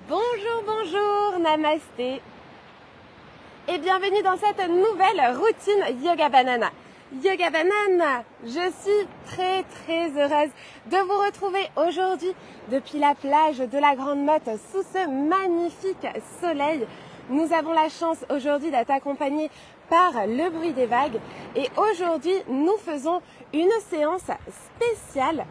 Bonjour, bonjour, namasté et bienvenue dans cette nouvelle routine Yoga Banana. Yoga Banana, je suis très heureuse de vous retrouver aujourd'hui depuis la plage de la Grande Motte sous ce magnifique soleil. Nous avons la chance aujourd'hui d'être accompagnés par le bruit des vagues et aujourd'hui nous faisons une séance spéciale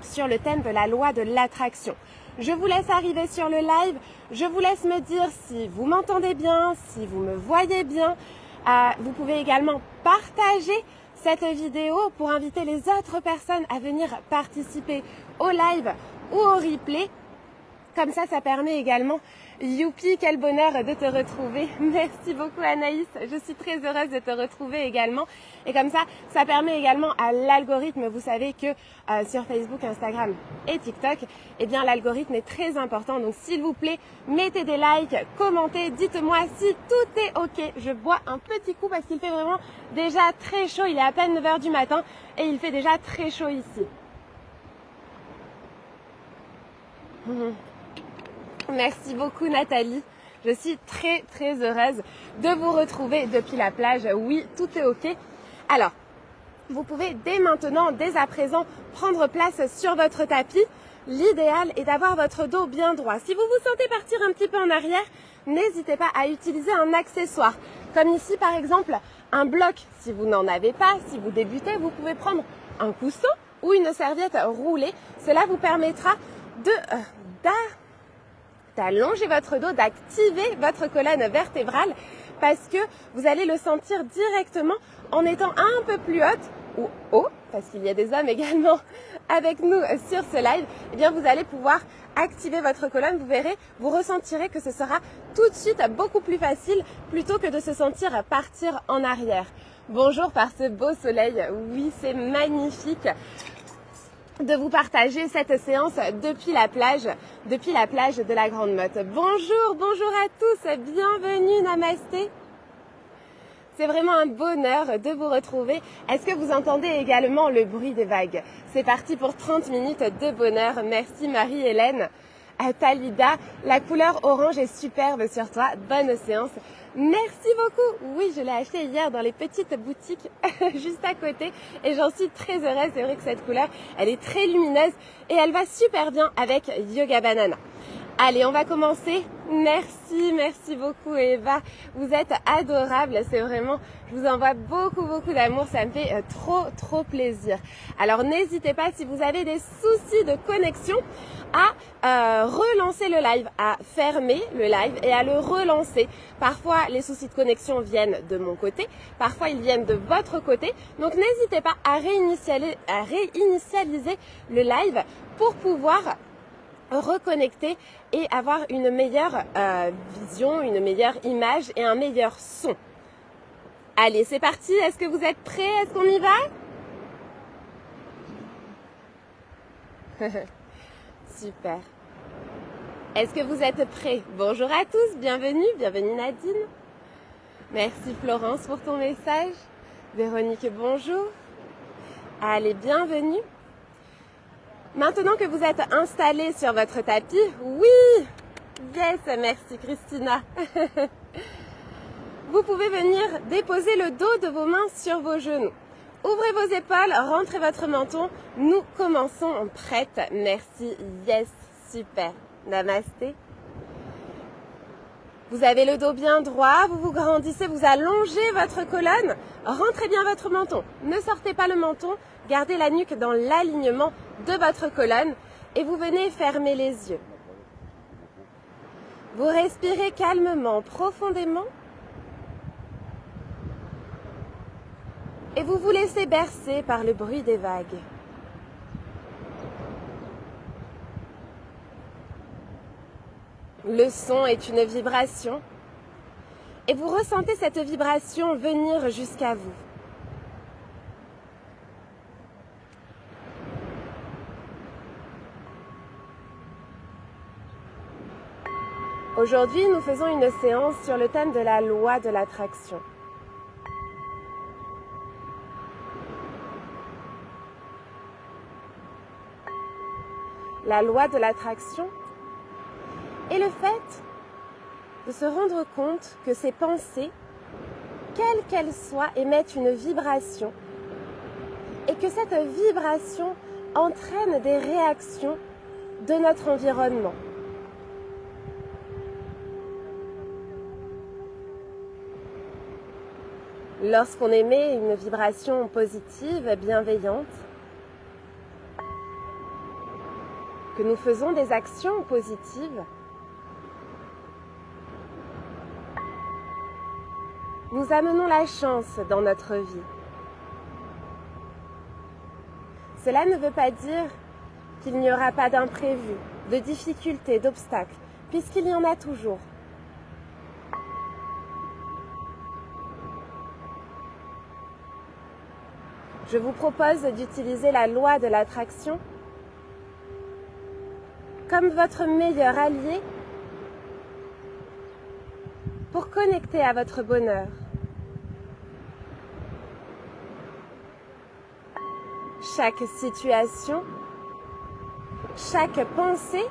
sur le thème de la loi de l'attraction. Je vous laisse arriver sur le live, je vous laisse me dire si vous m'entendez bien, si vous me voyez bien. Vous pouvez également partager cette vidéo pour inviter les autres personnes à venir participer au live ou au replay. Comme ça permet également, youpi, quel bonheur de te retrouver. Merci beaucoup Anaïs, je suis très heureuse de te retrouver également. Et comme ça permet également à l'algorithme, vous savez que sur Facebook, Instagram et TikTok, eh bien l'algorithme est très important. Donc s'il vous plaît, mettez des likes, commentez, dites-moi si tout est ok. Je bois un petit coup parce qu'il fait vraiment déjà très chaud, il est à peine 9 h du matin et il fait déjà très chaud ici. Merci beaucoup Nathalie, je suis très heureuse de vous retrouver depuis la plage. Oui, tout est ok. Alors, vous pouvez dès maintenant, dès à présent, prendre place sur votre tapis. L'idéal est d'avoir votre dos bien droit. Si vous vous sentez partir un petit peu en arrière, n'hésitez pas à utiliser un accessoire. Comme ici par exemple, un bloc. Si vous n'en avez pas, si vous débutez, vous pouvez prendre un coussin ou une serviette roulée. Cela vous permettra d'allonger votre dos, d'activer votre colonne vertébrale parce que vous allez le sentir directement en étant un peu plus haute ou haut, parce qu'il y a des hommes également avec nous sur ce live. Eh bien, vous allez pouvoir activer votre colonne, vous verrez, vous ressentirez que ce sera tout de suite beaucoup plus facile plutôt que de se sentir partir en arrière. Bonjour par ce beau soleil, oui, c'est magnifique de vous partager cette séance depuis la plage de la Grande Motte. Bonjour à tous, bienvenue, namasté. C'est vraiment un bonheur de vous retrouver. Est-ce que vous entendez également le bruit des vagues? C'est parti pour 30 minutes de bonheur. Merci Marie-Hélène. Talida, la couleur orange est superbe sur toi. Bonne séance. Merci beaucoup. Oui, je l'ai acheté hier dans les petites boutiques juste à côté et j'en suis très heureuse. C'est vrai que cette couleur, elle est très lumineuse et elle va super bien avec Yoga Banana. Allez, on va commencer. Merci beaucoup Eva. Vous êtes adorable, c'est vraiment, je vous envoie beaucoup d'amour, ça me fait trop plaisir. Alors n'hésitez pas si vous avez des soucis de connexion à relancer le live, à fermer le live et à le relancer. Parfois les soucis de connexion viennent de mon côté, parfois ils viennent de votre côté. Donc n'hésitez pas à réinitialiser le live pour pouvoir reconnecter et avoir une meilleure vision, une meilleure image et un meilleur son. Allez, c'est parti. Est-ce que vous êtes prêts? Est-ce qu'on y va? Super. Est-ce que vous êtes prêts? Bonjour à tous, bienvenue Nadine. Merci Florence pour ton message. Véronique, bonjour. Allez, bienvenue. Maintenant que vous êtes installés sur votre tapis, oui, yes, merci Christina. Vous pouvez venir déposer le dos de vos mains sur vos genoux. Ouvrez vos épaules, rentrez votre menton. Nous commençons prête. Merci, yes, super. Namasté. Vous avez le dos bien droit, vous vous grandissez, vous allongez votre colonne. Rentrez bien votre menton. Ne sortez pas le menton, gardez la nuque dans l'alignement de votre colonne et vous venez fermer les yeux. Vous respirez calmement, profondément et vous vous laissez bercer par le bruit des vagues. Le son est une vibration et vous ressentez cette vibration venir jusqu'à vous. Aujourd'hui, nous faisons une séance sur le thème de la loi de l'attraction. La loi de l'attraction Et le fait de se rendre compte que ces pensées, quelles qu'elles soient, émettent une vibration et que cette vibration entraîne des réactions de notre environnement. Lorsqu'on émet une vibration positive, bienveillante, que nous faisons des actions positives, nous amenons la chance dans notre vie. Cela ne veut pas dire qu'il n'y aura pas d'imprévus, de difficultés, d'obstacles, puisqu'il y en a toujours. Je vous propose d'utiliser la loi de l'attraction comme votre meilleur allié pour connecter à votre bonheur. Chaque situation, chaque pensée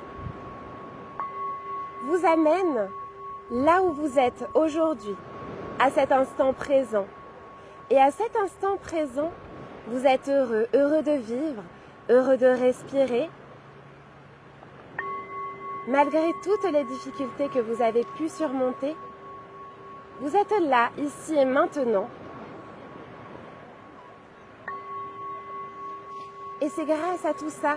vous amène là où vous êtes aujourd'hui, à cet instant présent. Et à cet instant présent, vous êtes heureux, heureux de vivre, heureux de respirer. Malgré toutes les difficultés que vous avez pu surmonter, vous êtes là, ici et maintenant. Et c'est grâce à tout ça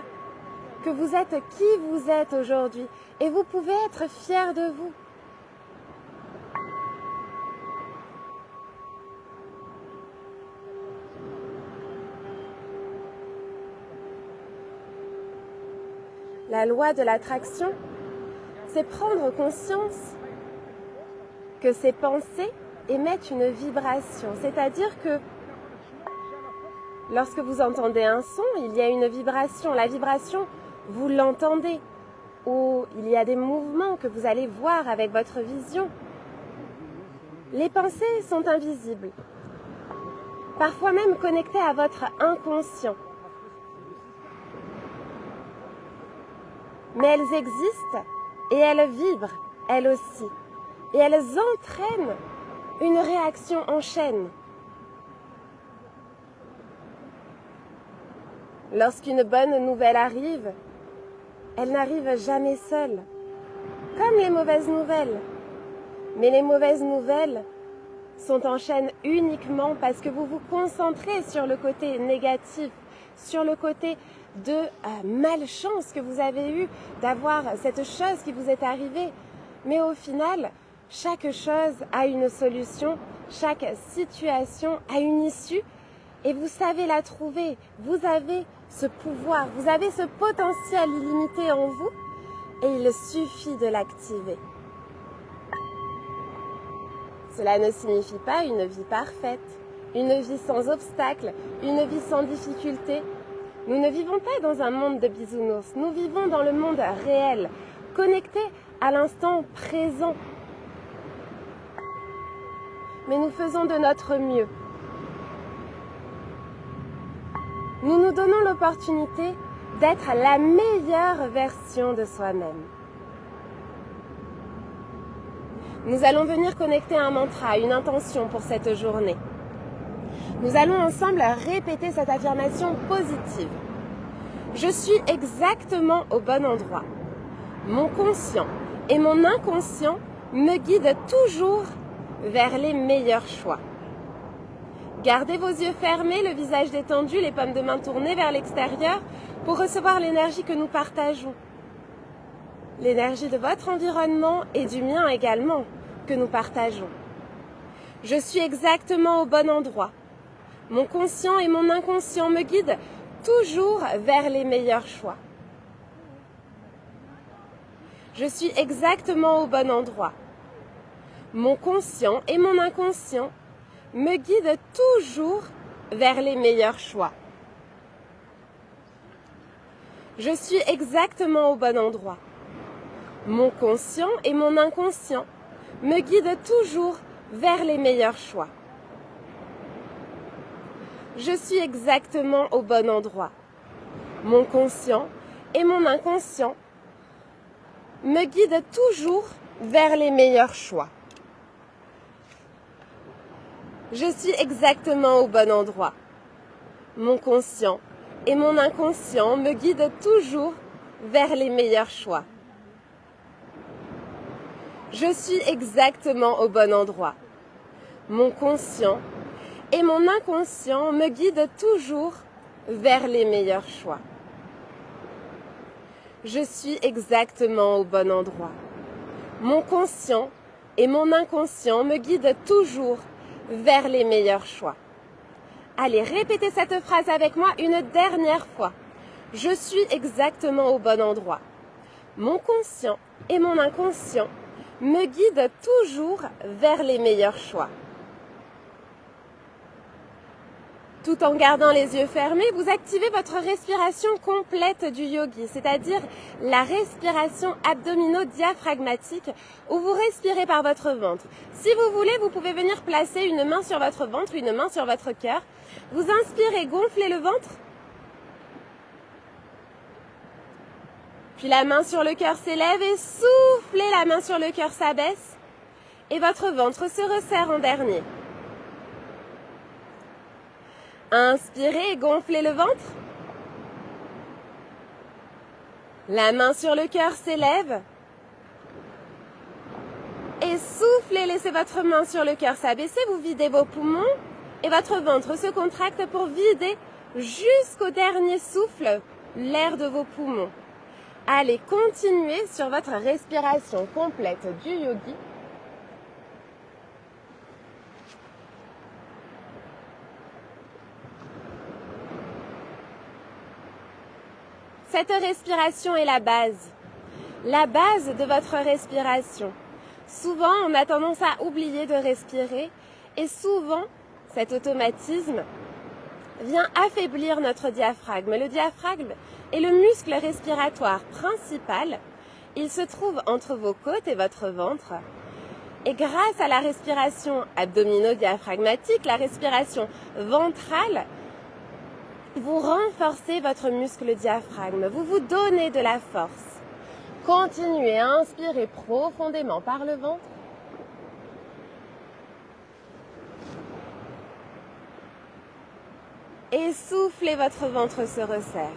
que vous êtes qui vous êtes aujourd'hui. Et vous pouvez être fiers de vous. La loi de l'attraction, c'est prendre conscience que ces pensées émettent une vibration. C'est-à-dire que lorsque vous entendez un son, il y a une vibration. La vibration, vous l'entendez. Ou il y a des mouvements que vous allez voir avec votre vision. Les pensées sont invisibles. Parfois même connectées à votre inconscient. Mais elles existent et elles vibrent, elles aussi. Et elles entraînent une réaction en chaîne. Lorsqu'une bonne nouvelle arrive, elle n'arrive jamais seule, comme les mauvaises nouvelles. Mais les mauvaises nouvelles sont en chaîne uniquement parce que vous vous concentrez sur le côté négatif, sur le côté de malchance que vous avez eu d'avoir cette chose qui vous est arrivée. Mais au final, chaque chose a une solution, chaque situation a une issue et vous savez la trouver. Vous avez ce pouvoir, vous avez ce potentiel illimité en vous et il suffit de l'activer. Cela ne signifie pas une vie parfaite, une vie sans obstacles, une vie sans difficultés. Nous ne vivons pas dans un monde de bisounours, nous vivons dans le monde réel, connecté à l'instant présent. Mais nous faisons de notre mieux. Nous nous donnons l'opportunité d'être la meilleure version de soi-même. Nous allons venir connecter un mantra, une intention pour cette journée. Nous allons ensemble répéter cette affirmation positive. Je suis exactement au bon endroit. Mon conscient et mon inconscient me guident toujours vers les meilleurs choix. Gardez vos yeux fermés, le visage détendu, les paumes de main tournées vers l'extérieur pour recevoir l'énergie que nous partageons. L'énergie de votre environnement et du mien également que nous partageons. Je suis exactement au bon endroit. Mon conscient et mon inconscient me guident toujours vers les meilleurs choix. Je suis exactement au bon endroit. Mon conscient et mon inconscient me guident toujours vers les meilleurs choix. Je suis exactement au bon endroit. Mon conscient et mon inconscient me guident toujours vers les meilleurs choix. Je suis exactement au bon endroit. Mon conscient et mon inconscient me guide toujours vers les meilleurs choix. Je suis exactement au bon endroit. Mon conscient et mon inconscient me guident toujours vers les meilleurs choix. Je suis exactement au bon endroit. Mon conscient et mon inconscient me guident toujours vers les meilleurs choix. Je suis exactement au bon endroit. Mon conscient et mon inconscient me guident toujours vers les meilleurs choix. Allez, répétez cette phrase avec moi une dernière fois. Je suis exactement au bon endroit. Mon conscient et mon inconscient me guident toujours vers les meilleurs choix. Tout en gardant les yeux fermés, vous activez votre respiration complète du yogi, c'est-à-dire la respiration abdomino-diaphragmatique où vous respirez par votre ventre. Si vous voulez, vous pouvez venir placer une main sur votre ventre, une main sur votre cœur. Vous inspirez, gonflez le ventre. Puis la main sur le cœur s'élève et soufflez, la main sur le cœur s'abaisse. Et votre ventre se resserre en dernier. Inspirez et gonflez le ventre. La main sur le cœur s'élève. Et soufflez, laissez votre main sur le cœur s'abaisser, vous videz vos poumons et votre ventre se contracte pour vider jusqu'au dernier souffle l'air de vos poumons. Allez, continuez sur votre respiration complète du yogi. Cette respiration est la base de votre respiration. Souvent, on a tendance à oublier de respirer et souvent, cet automatisme vient affaiblir notre diaphragme. Le diaphragme est le muscle respiratoire principal. Il se trouve entre vos côtes et votre ventre. Et grâce à la respiration abdomino-diaphragmatique, la respiration ventrale, vous renforcez votre muscle diaphragme, vous vous donnez de la force. Continuez à inspirer profondément par le ventre. Et soufflez, votre ventre se resserre.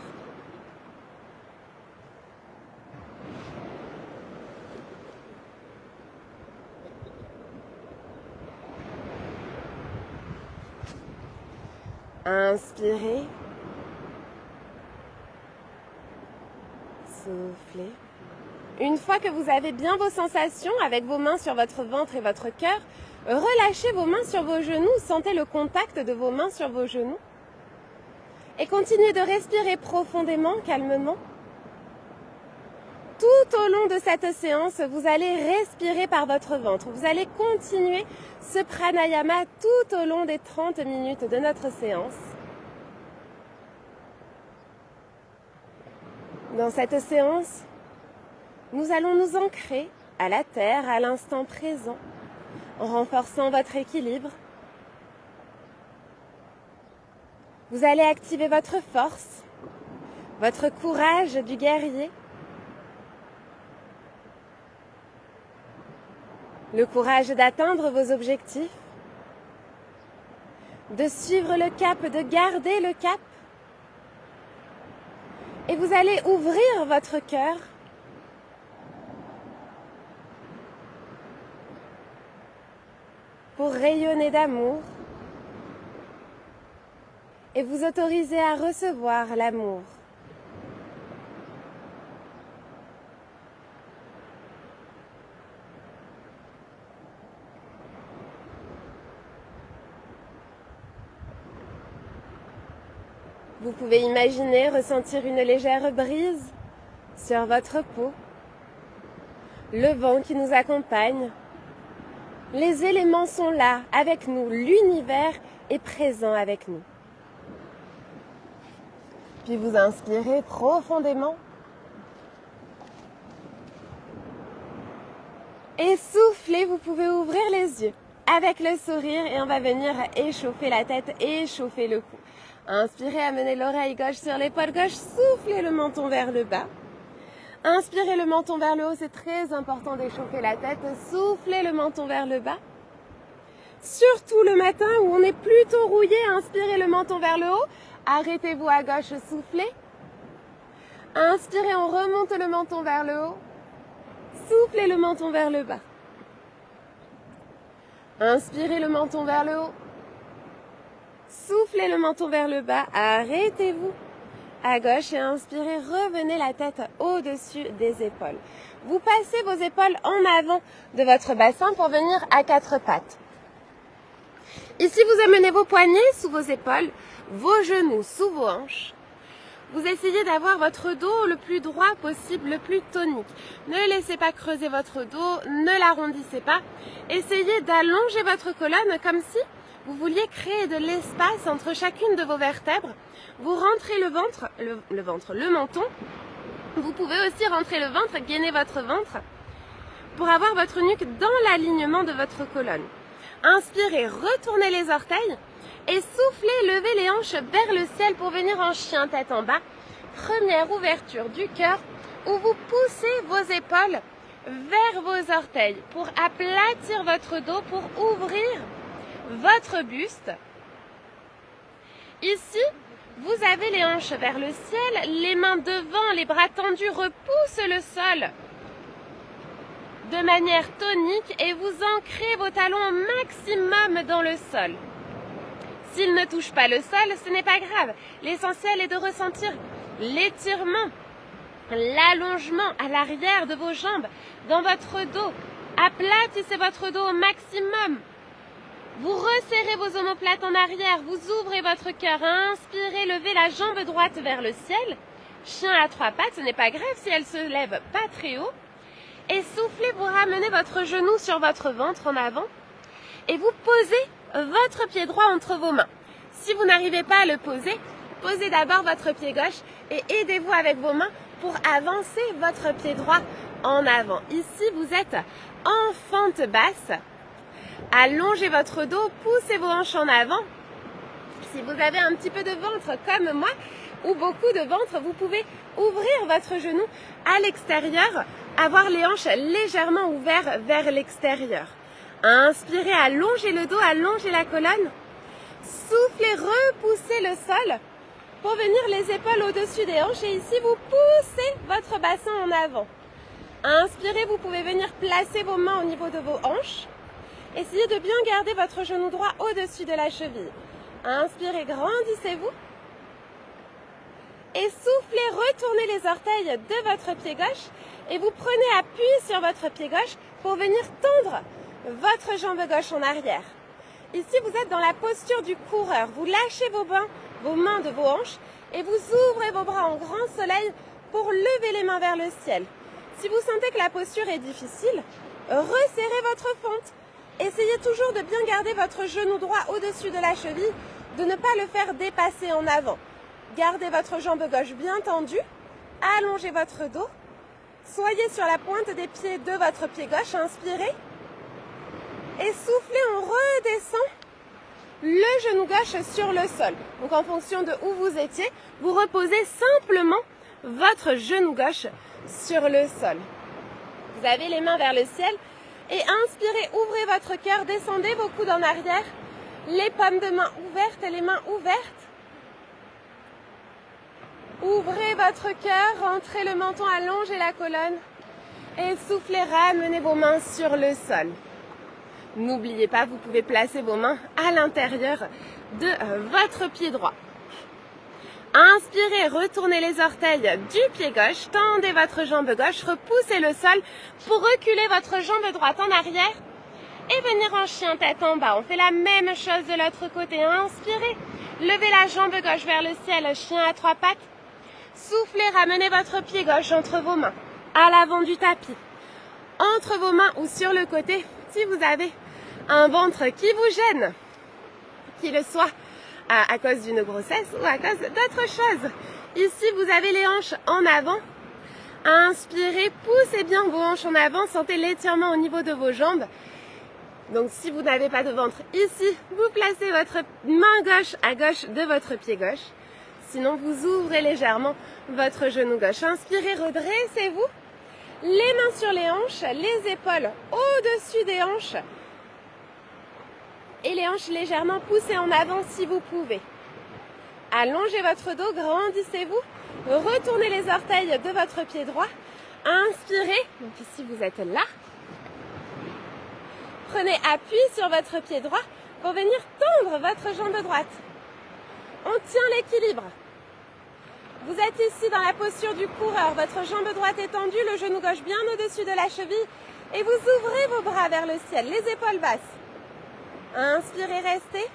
Inspirez. Soufflez. Une fois que vous avez bien vos sensations avec vos mains sur votre ventre et votre cœur, relâchez vos mains sur vos genoux, sentez le contact de vos mains sur vos genoux. Et continuez de respirer profondément, calmement. Tout au long de cette séance, vous allez respirer par votre ventre. Vous allez continuer ce pranayama tout au long des 30 minutes de notre séance. Dans cette séance, nous allons nous ancrer à la terre, à l'instant présent, en renforçant votre équilibre. Vous allez activer votre force, votre courage du guerrier, le courage d'atteindre vos objectifs, de suivre le cap, de garder le cap. Et vous allez ouvrir votre cœur pour rayonner d'amour et vous autoriser à recevoir l'amour. Vous pouvez imaginer ressentir une légère brise sur votre peau, le vent qui nous accompagne. Les éléments sont là avec nous, l'univers est présent avec nous. Puis vous inspirez profondément. Et soufflez, vous pouvez ouvrir les yeux avec le sourire et on va venir échauffer la tête, échauffer le cou. Inspirez, amenez l'oreille gauche sur l'épaule gauche, soufflez le menton vers le bas. Inspirez le menton vers le haut, c'est très important d'échauffer la tête. Soufflez le menton vers le bas. Surtout le matin où on est plutôt rouillé, inspirez le menton vers le haut. Arrêtez-vous à gauche, soufflez. Inspirez, on remonte le menton vers le haut. Soufflez le menton vers le bas. Inspirez le menton vers le haut. Soufflez le menton vers le bas. Arrêtez-vous à gauche et inspirez, revenez la tête au-dessus des épaules. Vous passez vos épaules en avant de votre bassin pour venir à quatre pattes. Ici, vous amenez vos poignets sous vos épaules, vos genoux sous vos hanches. Vous essayez d'avoir votre dos le plus droit possible, le plus tonique. Ne laissez pas creuser votre dos, ne l'arrondissez pas. Essayez d'allonger votre colonne comme si vous vouliez créer de l'espace entre chacune de vos vertèbres. Vous rentrez le menton. Vous pouvez aussi rentrer le ventre, gainer votre ventre pour avoir votre nuque dans l'alignement de votre colonne. Inspirez, retournez les orteils et soufflez, levez les hanches vers le ciel pour venir en chien tête en bas. Première ouverture du cœur où vous poussez vos épaules vers vos orteils pour aplatir votre dos, pour ouvrir votre buste. Ici, vous avez les hanches vers le ciel, les mains devant, les bras tendus repoussent le sol de manière tonique et vous ancrez vos talons au maximum dans le sol. S'ils ne touchent pas le sol, ce n'est pas grave. L'essentiel est de ressentir l'étirement, l'allongement à l'arrière de vos jambes, dans votre dos. Aplatissez votre dos au maximum. Vous resserrez vos omoplates en arrière, vous ouvrez votre cœur. Inspirez, levez la jambe droite vers le ciel. Chien à trois pattes, ce n'est pas grave si elle se lève pas très haut. Et soufflez, vous ramenez votre genou sur votre ventre en avant. Et vous posez votre pied droit entre vos mains. Si vous n'arrivez pas à le poser, posez d'abord votre pied gauche et aidez-vous avec vos mains pour avancer votre pied droit en avant. Ici, vous êtes en fente basse. Allongez votre dos, poussez vos hanches en avant. Si vous avez un petit peu de ventre comme moi, ou beaucoup de ventre, vous pouvez ouvrir votre genou à l'extérieur, avoir les hanches légèrement ouvertes vers l'extérieur. Inspirez, allongez le dos, allongez la colonne. Soufflez, repoussez le sol pour venir les épaules au-dessus des hanches. Et ici, vous poussez votre bassin en avant. Inspirez, vous pouvez venir placer vos mains au niveau de vos hanches. Essayez de bien garder votre genou droit au-dessus de la cheville. Inspirez, grandissez-vous. Et soufflez, retournez les orteils de votre pied gauche. Et vous prenez appui sur votre pied gauche pour venir tendre votre jambe gauche en arrière. Ici, vous êtes dans la posture du coureur. Vous lâchez vos mains de vos hanches et vous ouvrez vos bras en grand soleil pour lever les mains vers le ciel. Si vous sentez que la posture est difficile, resserrez votre fente. Essayez toujours de bien garder votre genou droit au-dessus de la cheville, de ne pas le faire dépasser en avant. Gardez votre jambe gauche bien tendue, allongez votre dos, soyez sur la pointe des pieds de votre pied gauche, inspirez. Et soufflez, on redescend le genou gauche sur le sol. Donc en fonction de où vous étiez, vous reposez simplement votre genou gauche sur le sol. Vous avez les mains vers le ciel et inspirez, ouvrez votre cœur, descendez vos coudes en arrière, les paumes de main ouvertes et les mains ouvertes. Ouvrez votre cœur, rentrez le menton, allongez la colonne et soufflez, ramenez vos mains sur le sol. N'oubliez pas, vous pouvez placer vos mains à l'intérieur de votre pied droit. Inspirez, retournez les orteils du pied gauche, tendez votre jambe gauche, repoussez le sol pour reculer votre jambe droite en arrière et venir en chien tête en bas. On fait la même chose de l'autre côté. Inspirez, levez la jambe gauche vers le ciel, chien à trois pattes. Soufflez, ramenez votre pied gauche entre vos mains, à l'avant du tapis, entre vos mains ou sur le côté. Si vous avez un ventre qui vous gêne, qu'il le soit à cause d'une grossesse ou à cause d'autre chose. Ici, vous avez les hanches en avant. Inspirez, poussez bien vos hanches en avant, sentez l'étirement au niveau de vos jambes. Donc si vous n'avez pas de ventre ici, vous placez votre main gauche à gauche de votre pied gauche. Sinon, vous ouvrez légèrement votre genou gauche. Inspirez, redressez-vous. Les mains sur les hanches, les épaules au-dessus des hanches. Et les hanches légèrement poussées en avant si vous pouvez. Allongez votre dos, grandissez-vous. Retournez les orteils de votre pied droit. Inspirez. Donc ici, vous êtes là. Prenez appui sur votre pied droit pour venir tendre votre jambe droite. On tient l'équilibre. Vous êtes ici dans la posture du coureur. Votre jambe droite est tendue, le genou gauche bien au-dessus de la cheville. Et vous ouvrez vos bras vers le ciel, les épaules basses. Inspirez, restez.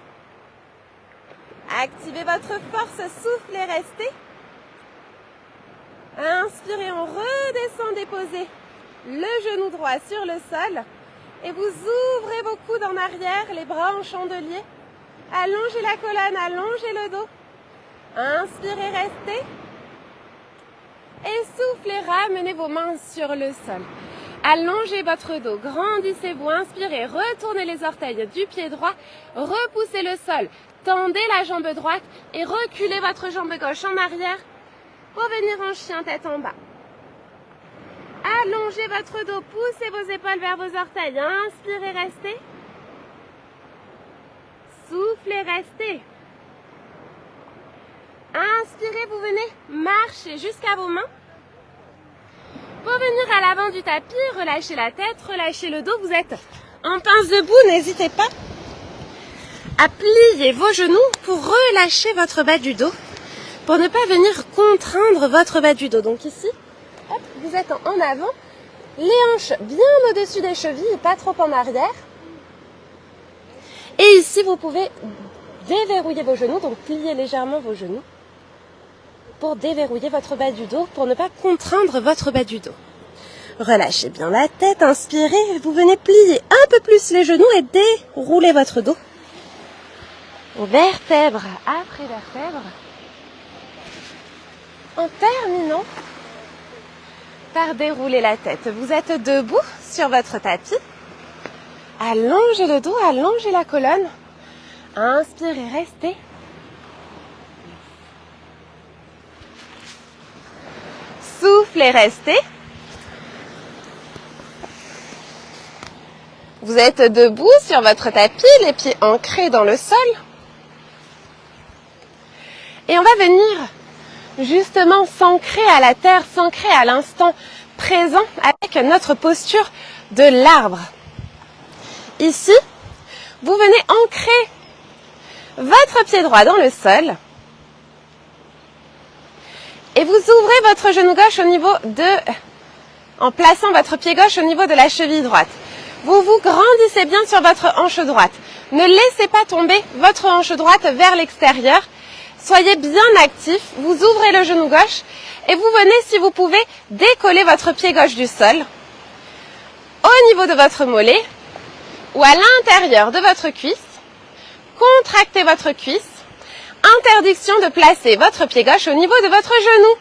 Activez votre force, soufflez, restez. Inspirez, on redescend, déposez le genou droit sur le sol. Et vous ouvrez vos coudes en arrière, les bras en chandelier. Allongez la colonne, allongez le dos. Inspirez, restez. Et soufflez, ramenez vos mains sur le sol. Allongez votre dos, grandissez-vous, inspirez, retournez les orteils du pied droit, repoussez le sol, tendez la jambe droite et reculez votre jambe gauche en arrière pour venir en chien tête en bas. Allongez votre dos, poussez vos épaules vers vos orteils, inspirez, restez. Soufflez, restez. Inspirez, vous venez marcher jusqu'à vos mains. Pour venir à l'avant du tapis, relâchez la tête, relâchez le dos. Vous êtes en pince debout, n'hésitez pas à plier vos genoux pour relâcher votre bas du dos, pour ne pas venir contraindre votre bas du dos. Donc ici, hop, vous êtes en avant, les hanches bien au-dessus des chevilles, pas trop en arrière. Et ici, vous pouvez déverrouiller vos genoux, donc plier légèrement vos genoux pour déverrouiller votre bas du dos, pour ne pas contraindre votre bas du dos. Relâchez bien la tête, inspirez, vous venez plier un peu plus les genoux et dérouler votre dos. Vertèbre après vertèbre. En terminant par dérouler la tête. Vous êtes debout sur votre tapis. Allongez le dos, allongez la colonne. Inspirez, restez. Soufflez, restez. Vous êtes debout sur votre tapis, les pieds ancrés dans le sol. Et on va venir justement s'ancrer à la terre, s'ancrer à l'instant présent avec notre posture de l'arbre. Ici, vous venez ancrer votre pied droit dans le sol et vous ouvrez votre genou gauche en plaçant votre pied gauche au niveau de la cheville droite. Vous vous grandissez bien sur votre hanche droite. Ne laissez pas tomber votre hanche droite vers l'extérieur. Soyez bien actif, vous ouvrez le genou gauche et vous venez, si vous pouvez, décoller votre pied gauche du sol au niveau de votre mollet ou à l'intérieur de votre cuisse. Contractez votre cuisse. Interdiction de placer votre pied gauche au niveau de votre genou.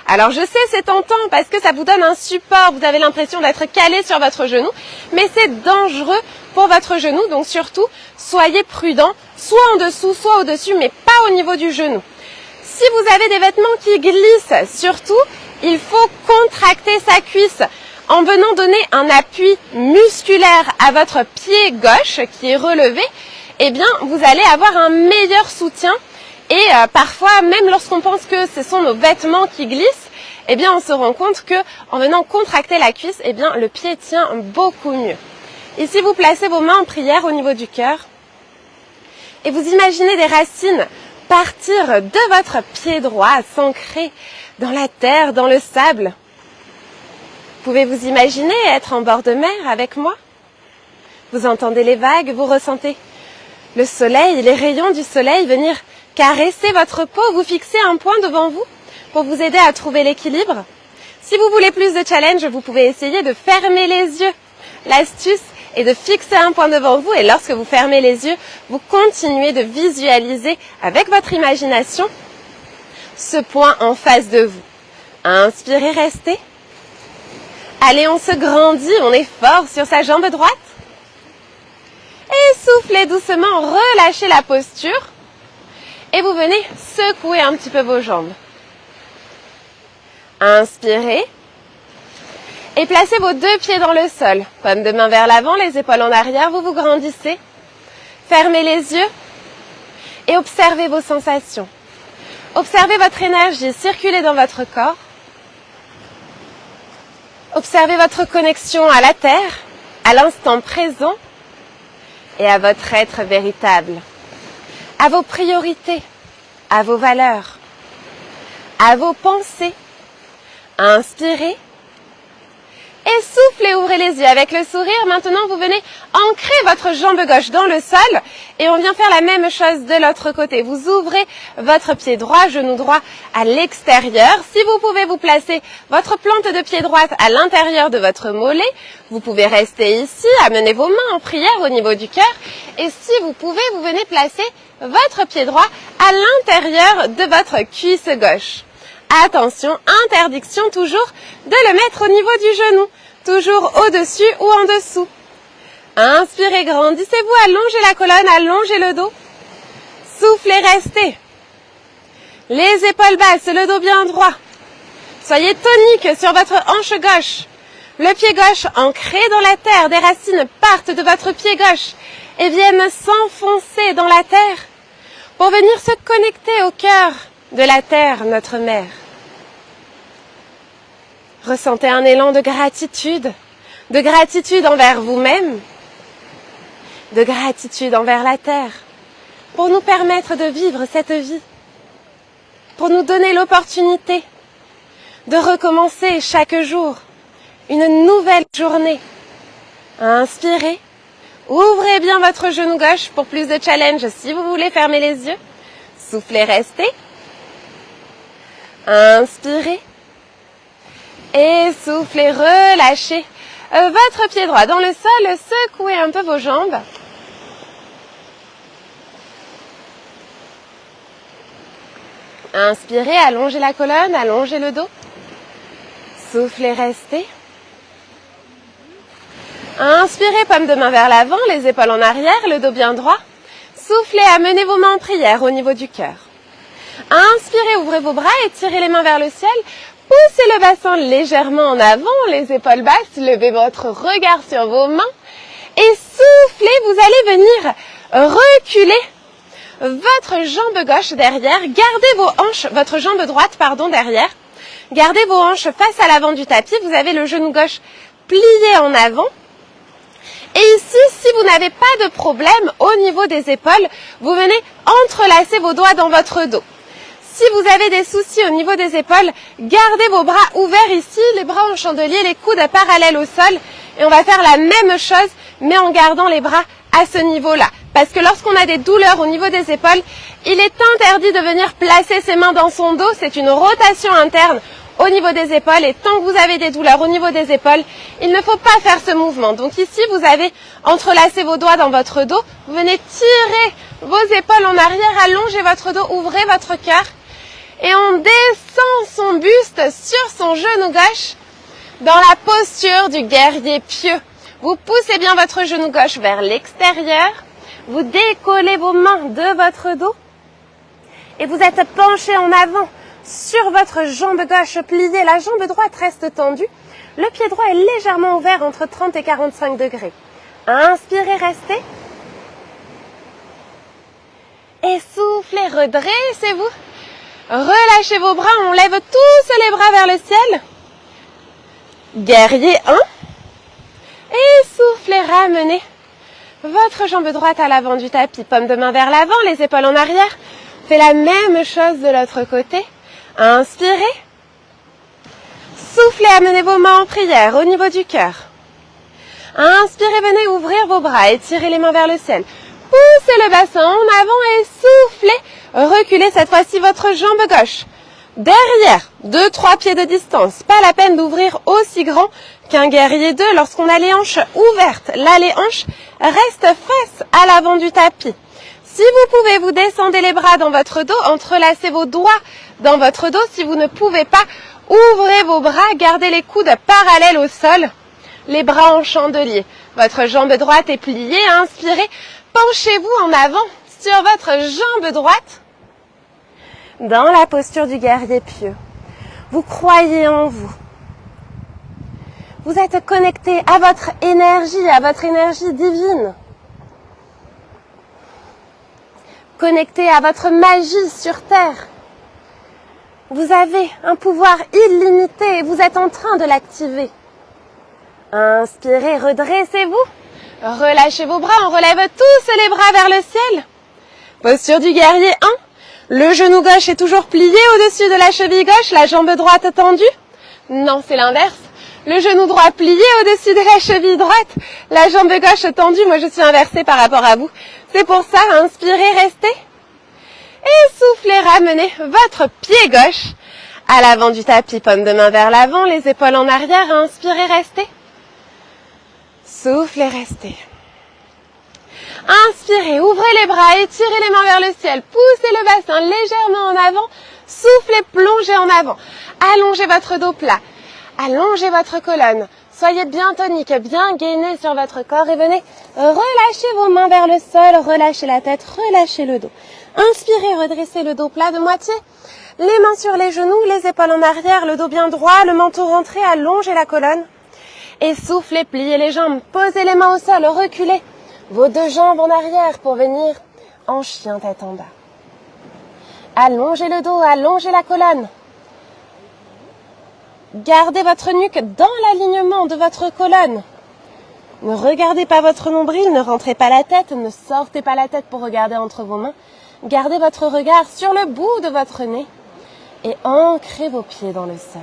Alors je sais, c'est tentant parce que ça vous donne un support, vous avez l'impression d'être calé sur votre genou, mais c'est dangereux pour votre genou, donc surtout, soyez prudent, soit en dessous, soit au-dessus, mais pas au niveau du genou. Si vous avez des vêtements qui glissent, surtout, il faut contracter sa cuisse en venant donner un appui musculaire à votre pied gauche qui est relevé. Eh bien, vous allez avoir un meilleur soutien. Et parfois, même lorsqu'on pense que ce sont nos vêtements qui glissent, eh bien, on se rend compte que en venant contracter la cuisse, eh bien, le pied tient beaucoup mieux. Ici, vous placez vos mains en prière au niveau du cœur et vous imaginez des racines partir de votre pied droit, s'ancrer dans la terre, dans le sable. Pouvez vous imaginer être en bord de mer avec moi? Vous entendez les vagues, vous ressentez le soleil, les rayons du soleil venir caresser votre peau, vous fixez un point devant vous pour vous aider à trouver l'équilibre. Si vous voulez plus de challenge, vous pouvez essayer de fermer les yeux. L'astuce est de fixer un point devant vous et lorsque vous fermez les yeux, vous continuez de visualiser avec votre imagination ce point en face de vous. Inspirez, restez. Allez, on se grandit, on est fort sur sa jambe droite. Et soufflez doucement, relâchez la posture. Et vous venez secouer un petit peu vos jambes. Inspirez. Et placez vos 2 pieds dans le sol. Paume de main vers l'avant, les épaules en arrière, vous vous grandissez. Fermez les yeux et observez vos sensations. Observez votre énergie circuler dans votre corps. Observez votre connexion à la terre, à l'instant présent et à votre être véritable, à vos priorités, à vos valeurs, à vos pensées. Inspirez et soufflez, ouvrez les yeux avec le sourire. Maintenant, vous venez ancrer votre jambe gauche dans le sol et on vient faire la même chose de l'autre côté. Vous ouvrez votre pied droit, genou droit à l'extérieur. Si vous pouvez vous placer votre plante de pied droite à l'intérieur de votre mollet, vous pouvez rester ici, amener vos mains en prière au niveau du cœur. Et si vous pouvez, vous venez placer votre pied droit à l'intérieur de votre cuisse gauche. Attention, interdiction toujours de le mettre au niveau du genou, toujours au-dessus ou en dessous. Inspirez, grandissez-vous, allongez la colonne, allongez le dos. Soufflez, restez. Les épaules basses, le dos bien droit. Soyez tonique sur votre hanche gauche. Le pied gauche ancré dans la terre, des racines partent de votre pied gauche et viennent s'enfoncer dans la terre pour venir se connecter au cœur de la terre, notre mère. Ressentez un élan de gratitude envers vous-même, de gratitude envers la terre, pour nous permettre de vivre cette vie, pour nous donner l'opportunité de recommencer chaque jour une nouvelle journée. Inspirez, ouvrez bien votre genou gauche pour plus de challenge si vous voulez fermer les yeux. Soufflez, restez. Inspirez et soufflez, relâchez votre pied droit dans le sol, secouez un peu vos jambes. Inspirez, allongez la colonne, allongez le dos. Soufflez, restez. Inspirez, paume de main vers l'avant, les épaules en arrière, le dos bien droit. Soufflez, amenez vos mains en prière au niveau du cœur. Inspirez, ouvrez vos bras et tirez les mains vers le ciel. Poussez le bassin légèrement en avant, les épaules basses, levez votre regard sur vos mains. Et soufflez, vous allez venir reculer votre jambe gauche derrière. Gardez vos hanches, votre jambe droite, derrière. Gardez vos hanches face à l'avant du tapis. Vous avez le genou gauche plié en avant. Et ici, si vous n'avez pas de problème au niveau des épaules, vous venez entrelacer vos doigts dans votre dos. Si vous avez des soucis au niveau des épaules, gardez vos bras ouverts ici, les bras en chandelier, les coudes parallèles au sol. Et on va faire la même chose, mais en gardant les bras à ce niveau-là. Parce que lorsqu'on a des douleurs au niveau des épaules, il est interdit de venir placer ses mains dans son dos. C'est une rotation interne au niveau des épaules. Et tant que vous avez des douleurs au niveau des épaules, il ne faut pas faire ce mouvement. Donc ici, vous avez entrelacé vos doigts dans votre dos. Vous venez tirer vos épaules en arrière, allongez votre dos, ouvrez votre cœur. Et on descend son buste sur son genou gauche dans la posture du guerrier pieux. Vous poussez bien votre genou gauche vers l'extérieur. Vous décollez vos mains de votre dos. Et vous êtes penché en avant sur votre jambe gauche pliée. La jambe droite reste tendue. Le pied droit est légèrement ouvert entre 30 et 45 degrés. Inspirez, restez. Et soufflez, redressez-vous. Relâchez vos bras, on lève tous les bras vers le ciel. Guerrier 1. Et soufflez, ramenez votre jambe droite à l'avant du tapis. Paume de main vers l'avant, les épaules en arrière. Faites la même chose de l'autre côté. Inspirez. Soufflez, amenez vos mains en prière au niveau du cœur. Inspirez, venez ouvrir vos bras et tirez les mains vers le ciel. Poussez le bassin en avant et soufflez. Reculez cette fois-ci votre jambe gauche. Derrière, 2-3 pieds de distance. Pas la peine d'ouvrir aussi grand qu'un guerrier 2 lorsqu'on a les hanches ouvertes. Là, les hanches restent face à l'avant du tapis. Si vous pouvez, vous descendez les bras dans votre dos, entrelacez vos doigts dans votre dos. Si vous ne pouvez pas, ouvrez vos bras, gardez les coudes parallèles au sol, les bras en chandelier. Votre jambe droite est pliée, inspirez, penchez-vous en avant sur votre jambe droite. dans la posture du guerrier pieux. Vous croyez en vous. Vous êtes connecté à votre énergie divine. Connecté à votre magie sur Terre. Vous avez un pouvoir illimité et vous êtes en train de l'activer. Inspirez, redressez-vous. Relâchez vos bras, on relève tous les bras vers le ciel. Posture du guerrier 1. Le genou gauche est toujours plié au-dessus de la cheville gauche, la jambe droite tendue. Non, c'est l'inverse. Le genou droit plié au-dessus de la cheville droite, la jambe gauche tendue. Moi, je suis inversée par rapport à vous. C'est pour ça, inspirez, restez. Et soufflez, ramenez votre pied gauche à l'avant du tapis, paume de main vers l'avant, les épaules en arrière. Inspirez, restez. Soufflez, restez. Inspirez, ouvrez les bras, étirez les mains vers le ciel, poussez le bassin légèrement en avant, soufflez, plongez en avant. Allongez votre dos plat, allongez votre colonne, soyez bien tonique, bien gainé sur votre corps et venez relâcher vos mains vers le sol, relâchez la tête, relâchez le dos. Inspirez, redressez le dos plat de moitié, les mains sur les genoux, les épaules en arrière, le dos bien droit, le menton rentré, allongez la colonne. Et soufflez, pliez les jambes, posez les mains au sol, reculez vos deux jambes en arrière pour venir en chien tête en bas. Allongez le dos, allongez la colonne. Gardez votre nuque dans l'alignement de votre colonne. Ne regardez pas votre nombril, ne rentrez pas la tête, ne sortez pas la tête pour regarder entre vos mains. Gardez votre regard sur le bout de votre nez et ancrez vos pieds dans le sol.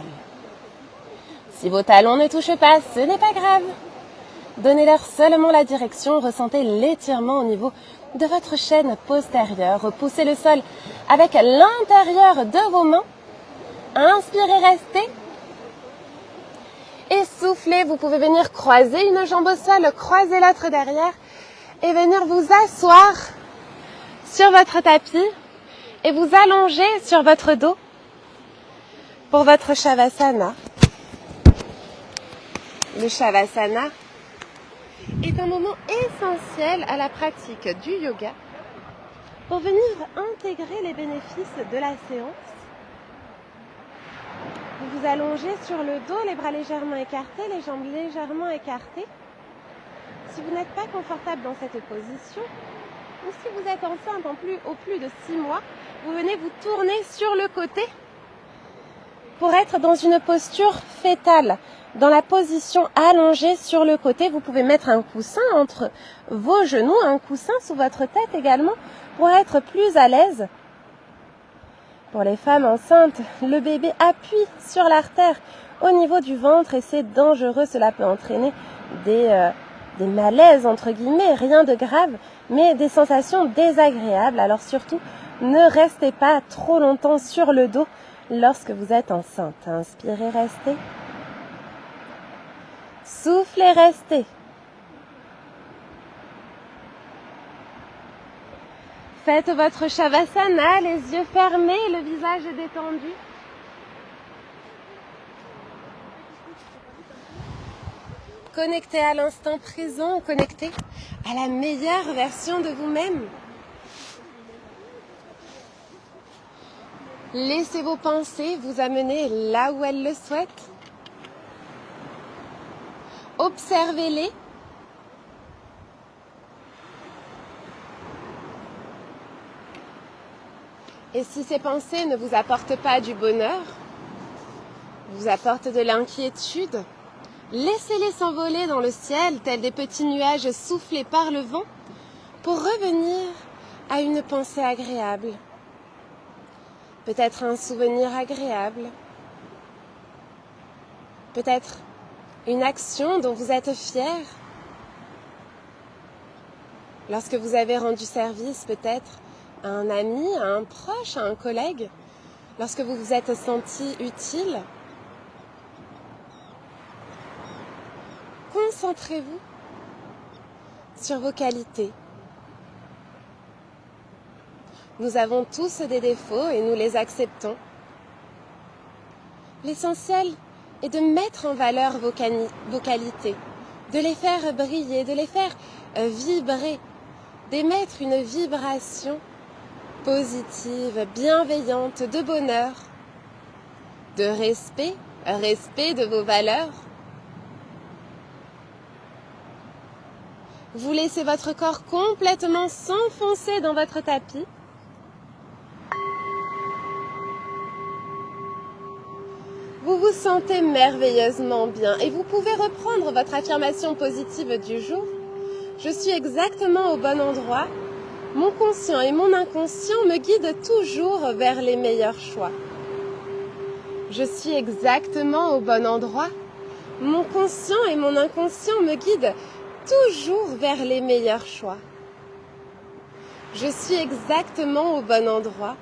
Si vos talons ne touchent pas, ce n'est pas grave. Donnez-leur seulement la direction, ressentez l'étirement au niveau de votre chaîne postérieure. Repoussez le sol avec l'intérieur de vos mains. Inspirez, restez. Et soufflez, vous pouvez venir croiser une jambe au sol, croiser l'autre derrière et venir vous asseoir sur votre tapis et vous allonger sur votre dos pour votre Shavasana. Le Shavasana est un moment essentiel à la pratique du yoga pour venir intégrer les bénéfices de la séance. Vous vous allongez sur le dos, les bras légèrement écartés, les jambes légèrement écartées. Si vous n'êtes pas confortable dans cette position, ou si vous êtes enceinte au plus de 6 mois, vous venez vous tourner sur le côté pour être dans une posture fétale. Dans la position allongée sur le côté, vous pouvez mettre un coussin entre vos genoux, un coussin sous votre tête également, pour être plus à l'aise. Pour les femmes enceintes, le bébé appuie sur l'artère au niveau du ventre et c'est dangereux. Cela peut entraîner des malaises, entre guillemets, rien de grave, mais des sensations désagréables. Alors surtout, ne restez pas trop longtemps sur le dos lorsque vous êtes enceinte. Inspirez, restez. Soufflez, restez. Faites votre Shavasana, les yeux fermés, le visage détendu. Connectez à l'instant présent, connectez à la meilleure version de vous-même. Laissez vos pensées vous amener là où elles le souhaitent. Observez-les. Et si ces pensées ne vous apportent pas du bonheur, vous apportent de l'inquiétude, laissez-les s'envoler dans le ciel, tels des petits nuages soufflés par le vent, pour revenir à une pensée agréable. Peut-être un souvenir agréable. Peut-être une action dont vous êtes fier. Lorsque vous avez rendu service peut-être à un ami, à un proche, à un collègue, lorsque vous vous êtes senti utile. Concentrez-vous sur vos qualités. Nous avons tous des défauts et nous les acceptons. L'essentiel est de mettre en valeur vos qualités, de les faire briller, de les faire vibrer, d'émettre une vibration positive, bienveillante, de bonheur, de respect, respect de vos valeurs. Vous laissez votre corps complètement s'enfoncer dans votre tapis. Vous vous sentez merveilleusement bien et vous pouvez reprendre votre affirmation positive du jour. Je suis exactement au bon endroit. Mon conscient et mon inconscient me guident toujours vers les meilleurs choix. Je suis exactement au bon endroit. Mon conscient et mon inconscient me guident toujours vers les meilleurs choix. Je suis exactement au bon endroit.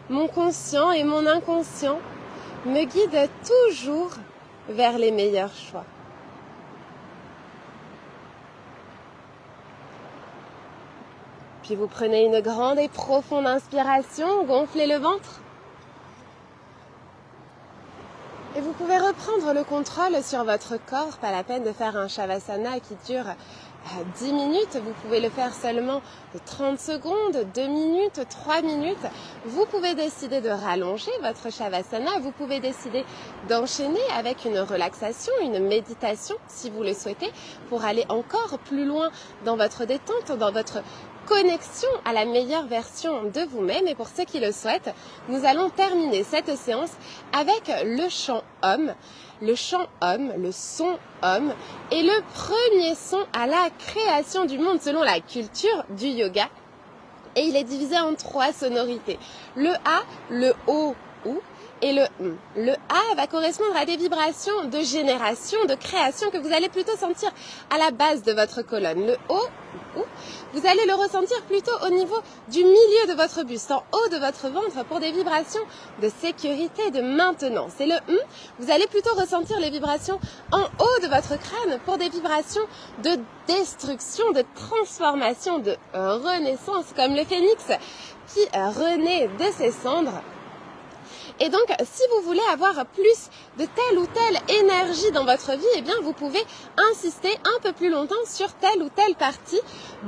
Mon conscient et mon inconscient me guident toujours vers les meilleurs choix. Puis vous prenez une grande et profonde inspiration, gonflez le ventre. Et vous pouvez reprendre le contrôle sur votre corps, pas la peine de faire un Shavasana qui dure 10 minutes, vous pouvez le faire seulement 30 secondes, 2 minutes, 3 minutes. Vous pouvez décider de rallonger votre Shavasana, vous pouvez décider d'enchaîner avec une relaxation, une méditation si vous le souhaitez, pour aller encore plus loin dans votre détente, dans votre connexion à la meilleure version de vous-même. Et pour ceux qui le souhaitent, nous allons terminer cette séance avec le chant Om. Le chant Om, le son Om, est le premier son à la création du monde selon la culture du yoga. Et il est divisé en 3 sonorités. Le A, le O, OU et le M. Le A va correspondre à des vibrations de génération, de création que vous allez plutôt sentir à la base de votre colonne. Le O, OU, vous allez le ressentir plutôt au niveau du milieu de votre buste, en haut de votre ventre, pour des vibrations de sécurité, de maintenance. Et le M, vous allez plutôt ressentir les vibrations en haut de votre crâne pour des vibrations de destruction, de transformation, de renaissance, comme le phénix qui renaît de ses cendres. Et donc, si vous voulez avoir plus de telle ou telle énergie dans votre vie, eh bien, vous pouvez insister un peu plus longtemps sur telle ou telle partie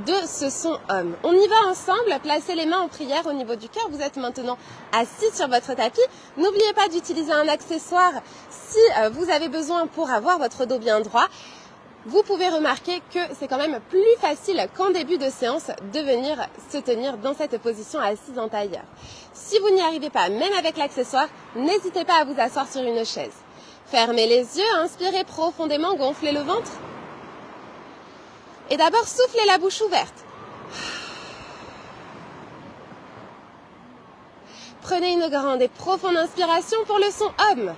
de ce son Om. On y va ensemble, placez les mains en prière au niveau du cœur. Vous êtes maintenant assis sur votre tapis. N'oubliez pas d'utiliser un accessoire si vous avez besoin pour avoir votre dos bien droit. Vous pouvez remarquer que c'est quand même plus facile qu'en début de séance de venir se tenir dans cette position assise en tailleur. Si vous n'y arrivez pas, même avec l'accessoire, n'hésitez pas à vous asseoir sur une chaise. Fermez les yeux, inspirez profondément, gonflez le ventre. Et d'abord, soufflez la bouche ouverte. Prenez une grande et profonde inspiration pour le son Om.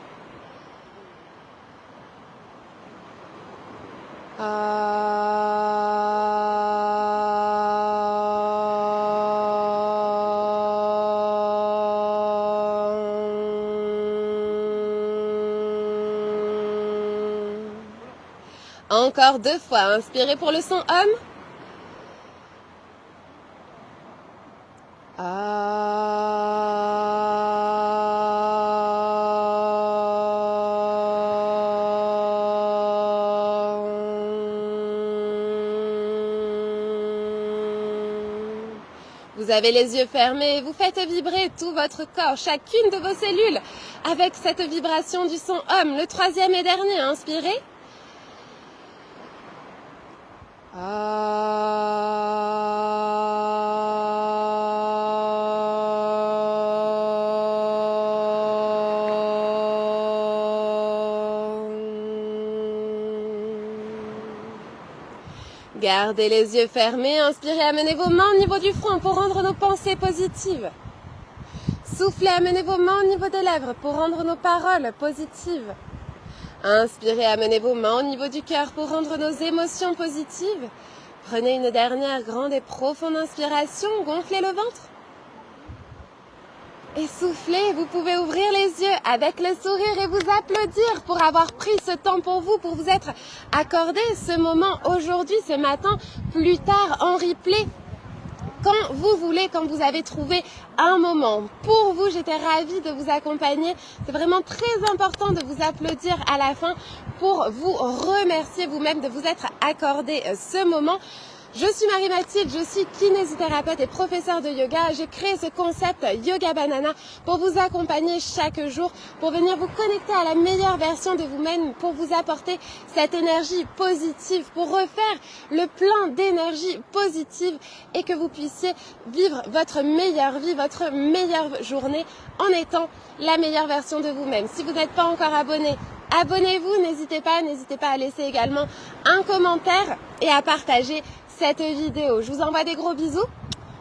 Encore 2 fois, inspirez pour le son Om. Vous avez les yeux fermés, vous faites vibrer tout votre corps, chacune de vos cellules, avec cette vibration du son Om. Le 3e et dernier, inspirez. Gardez les yeux fermés, inspirez, amenez vos mains au niveau du front pour rendre nos pensées positives. Soufflez, amenez vos mains au niveau des lèvres pour rendre nos paroles positives. Inspirez, amenez vos mains au niveau du cœur pour rendre nos émotions positives. Prenez une dernière grande et profonde inspiration, gonflez le ventre. Et soufflez, vous pouvez ouvrir les yeux avec le sourire et vous applaudir pour avoir pris ce temps pour vous être accordé ce moment aujourd'hui, ce matin, plus tard en replay. Quand vous voulez, quand vous avez trouvé un moment pour vous, j'étais ravie de vous accompagner. C'est vraiment très important de vous applaudir à la fin pour vous remercier vous-même de vous être accordé ce moment. Je suis Marie-Mathilde, je suis kinésithérapeute et professeure de yoga. J'ai créé ce concept Yoga Banana pour vous accompagner chaque jour, pour venir vous connecter à la meilleure version de vous-même, pour vous apporter cette énergie positive, pour refaire le plein d'énergie positive et que vous puissiez vivre votre meilleure vie, votre meilleure journée en étant la meilleure version de vous-même. Si vous n'êtes pas encore abonné, abonnez-vous, n'hésitez pas à laisser également un commentaire et à partager cette vidéo. Je vous envoie des gros bisous.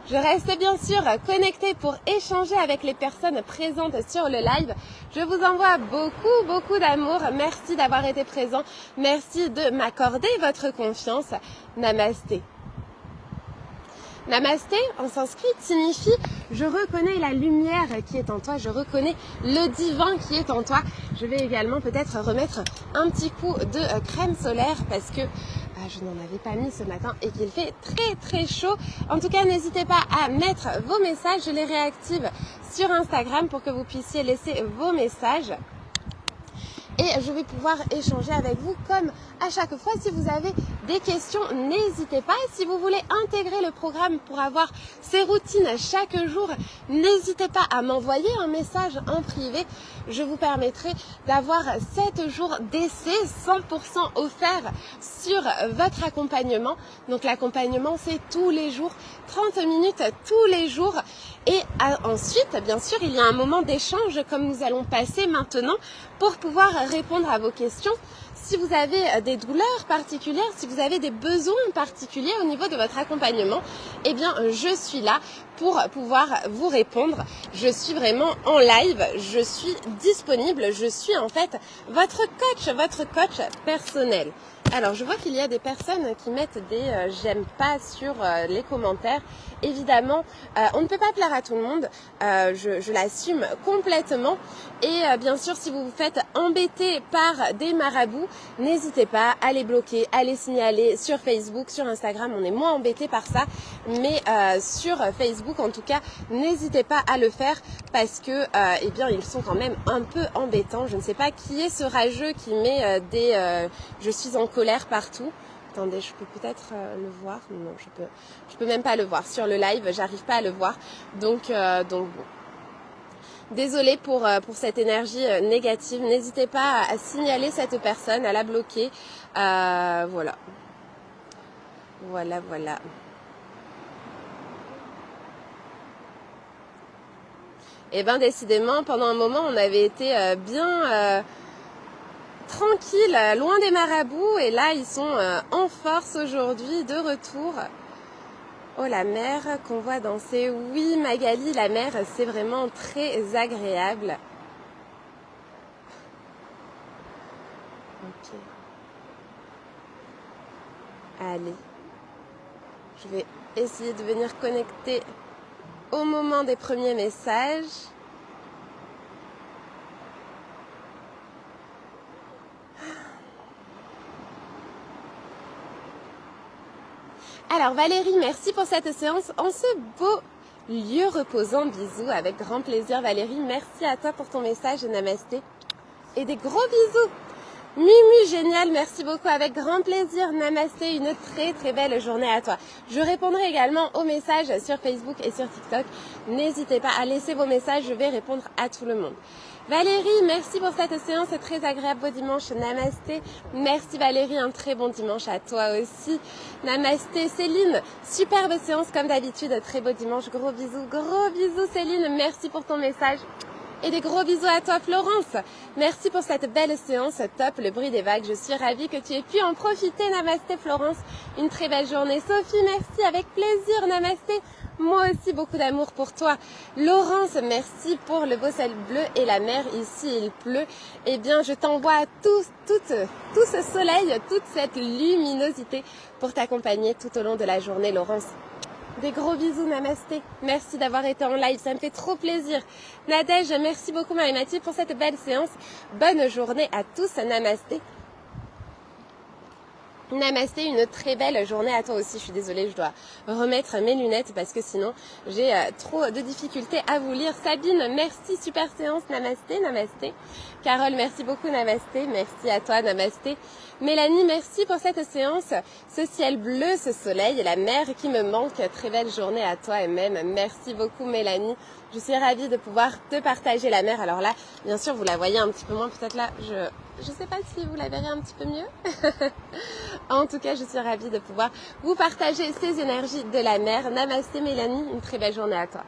Je reste bien sûr connectée pour échanger avec les personnes présentes sur le live. Je vous envoie beaucoup d'amour. Merci d'avoir été présent. Merci de m'accorder votre confiance. Namasté. Namasté, en sanskrit, signifie « je reconnais la lumière qui est en toi, je reconnais le divin qui est en toi ». Je vais également peut-être remettre un petit coup de crème solaire parce que je n'en avais pas mis ce matin et qu'il fait très chaud. En tout cas, n'hésitez pas à mettre vos messages, je les réactive sur Instagram pour que vous puissiez laisser vos messages. Et je vais pouvoir échanger avec vous comme à chaque fois. Si vous avez des questions, n'hésitez pas. Si vous voulez intégrer le programme pour avoir ces routines chaque jour, n'hésitez pas à m'envoyer un message en privé. Je vous permettrai d'avoir 7 jours d'essai 100% offert sur votre accompagnement. Donc l'accompagnement, c'est tous les jours, 30 minutes tous les jours. Et ensuite, bien sûr, il y a un moment d'échange comme nous allons passer maintenant pour pouvoir répondre à vos questions. Si vous avez des douleurs particulières, si vous avez des besoins particuliers au niveau de votre accompagnement, eh bien, je suis là pour pouvoir vous répondre. Je suis vraiment en live, je suis disponible, je suis en fait votre coach personnel. Alors, je vois qu'il y a des personnes qui mettent des j'aime pas sur les commentaires. Évidemment, on ne peut pas plaire à tout le monde. Je l'assume complètement. Et bien sûr, si vous vous faites embêter par des marabouts, n'hésitez pas à les bloquer, à les signaler sur Facebook, sur Instagram. On est moins embêté par ça. Mais sur Facebook, en tout cas, n'hésitez pas à le faire parce que, eh bien, ils sont quand même un peu embêtants. Je ne sais pas qui est ce rageux qui met je suis en colère partout. Attendez, je peux peut-être le voir. Non, je peux même pas le voir sur le live. J'arrive pas à le voir. Donc bon. Désolée pour cette énergie négative. N'hésitez pas à signaler cette personne, à la bloquer. Voilà. Et bien décidément, pendant un moment, on avait été bien tranquille, loin des marabouts. Et là, ils sont en force aujourd'hui, de retour. Oh, la mer qu'on voit danser. Oui, Magali, la mer, c'est vraiment très agréable. Ok. Allez. Je vais essayer de venir connecter au moment des premiers messages. Alors Valérie, merci pour cette séance en ce beau lieu reposant. Bisous, avec grand plaisir Valérie. Merci à toi pour ton message, namasté. Et des gros bisous. Mimi, génial, merci beaucoup, avec grand plaisir. Namasté, une très belle journée à toi. Je répondrai également aux messages sur Facebook et sur TikTok. N'hésitez pas à laisser vos messages, je vais répondre à tout le monde. Valérie, merci pour cette séance, c'est très agréable, beau dimanche, namasté. Merci Valérie, un très bon dimanche à toi aussi. Namasté Céline, superbe séance comme d'habitude, très beau dimanche, gros bisous Céline, merci pour ton message. Et des gros bisous à toi Florence. Merci pour cette belle séance, top, le bruit des vagues. Je suis ravie que tu aies pu en profiter, namasté Florence. Une très belle journée. Sophie, merci, avec plaisir, namasté. Moi aussi, beaucoup d'amour pour toi. Laurence, merci pour le beau ciel bleu et la mer. Ici, il pleut. Eh bien, je t'envoie tout ce soleil, toute cette luminosité pour t'accompagner tout au long de la journée, Laurence. Des gros bisous, namasté. Merci d'avoir été en live, ça me fait trop plaisir. Nadège, merci beaucoup Marie-Mathilde pour cette belle séance. Bonne journée à tous, namasté. Namasté, une très belle journée à toi aussi. Je suis désolée, je dois remettre mes lunettes parce que sinon j'ai trop de difficultés à vous lire. Sabine, merci, super séance. Namasté, namasté. Carole, merci beaucoup, namasté. Merci à toi, namasté. Mélanie, merci pour cette séance. Ce ciel bleu, ce soleil et la mer qui me manque. Très belle journée à toi et même. Merci beaucoup, Mélanie. Je suis ravie de pouvoir te partager la mer. Alors là, bien sûr, vous la voyez un petit peu moins. Peut-être là, je sais pas si vous la verrez un petit peu mieux. En tout cas, je suis ravie de pouvoir vous partager ces énergies de la mer. Namasté Mélanie, une très belle journée à toi.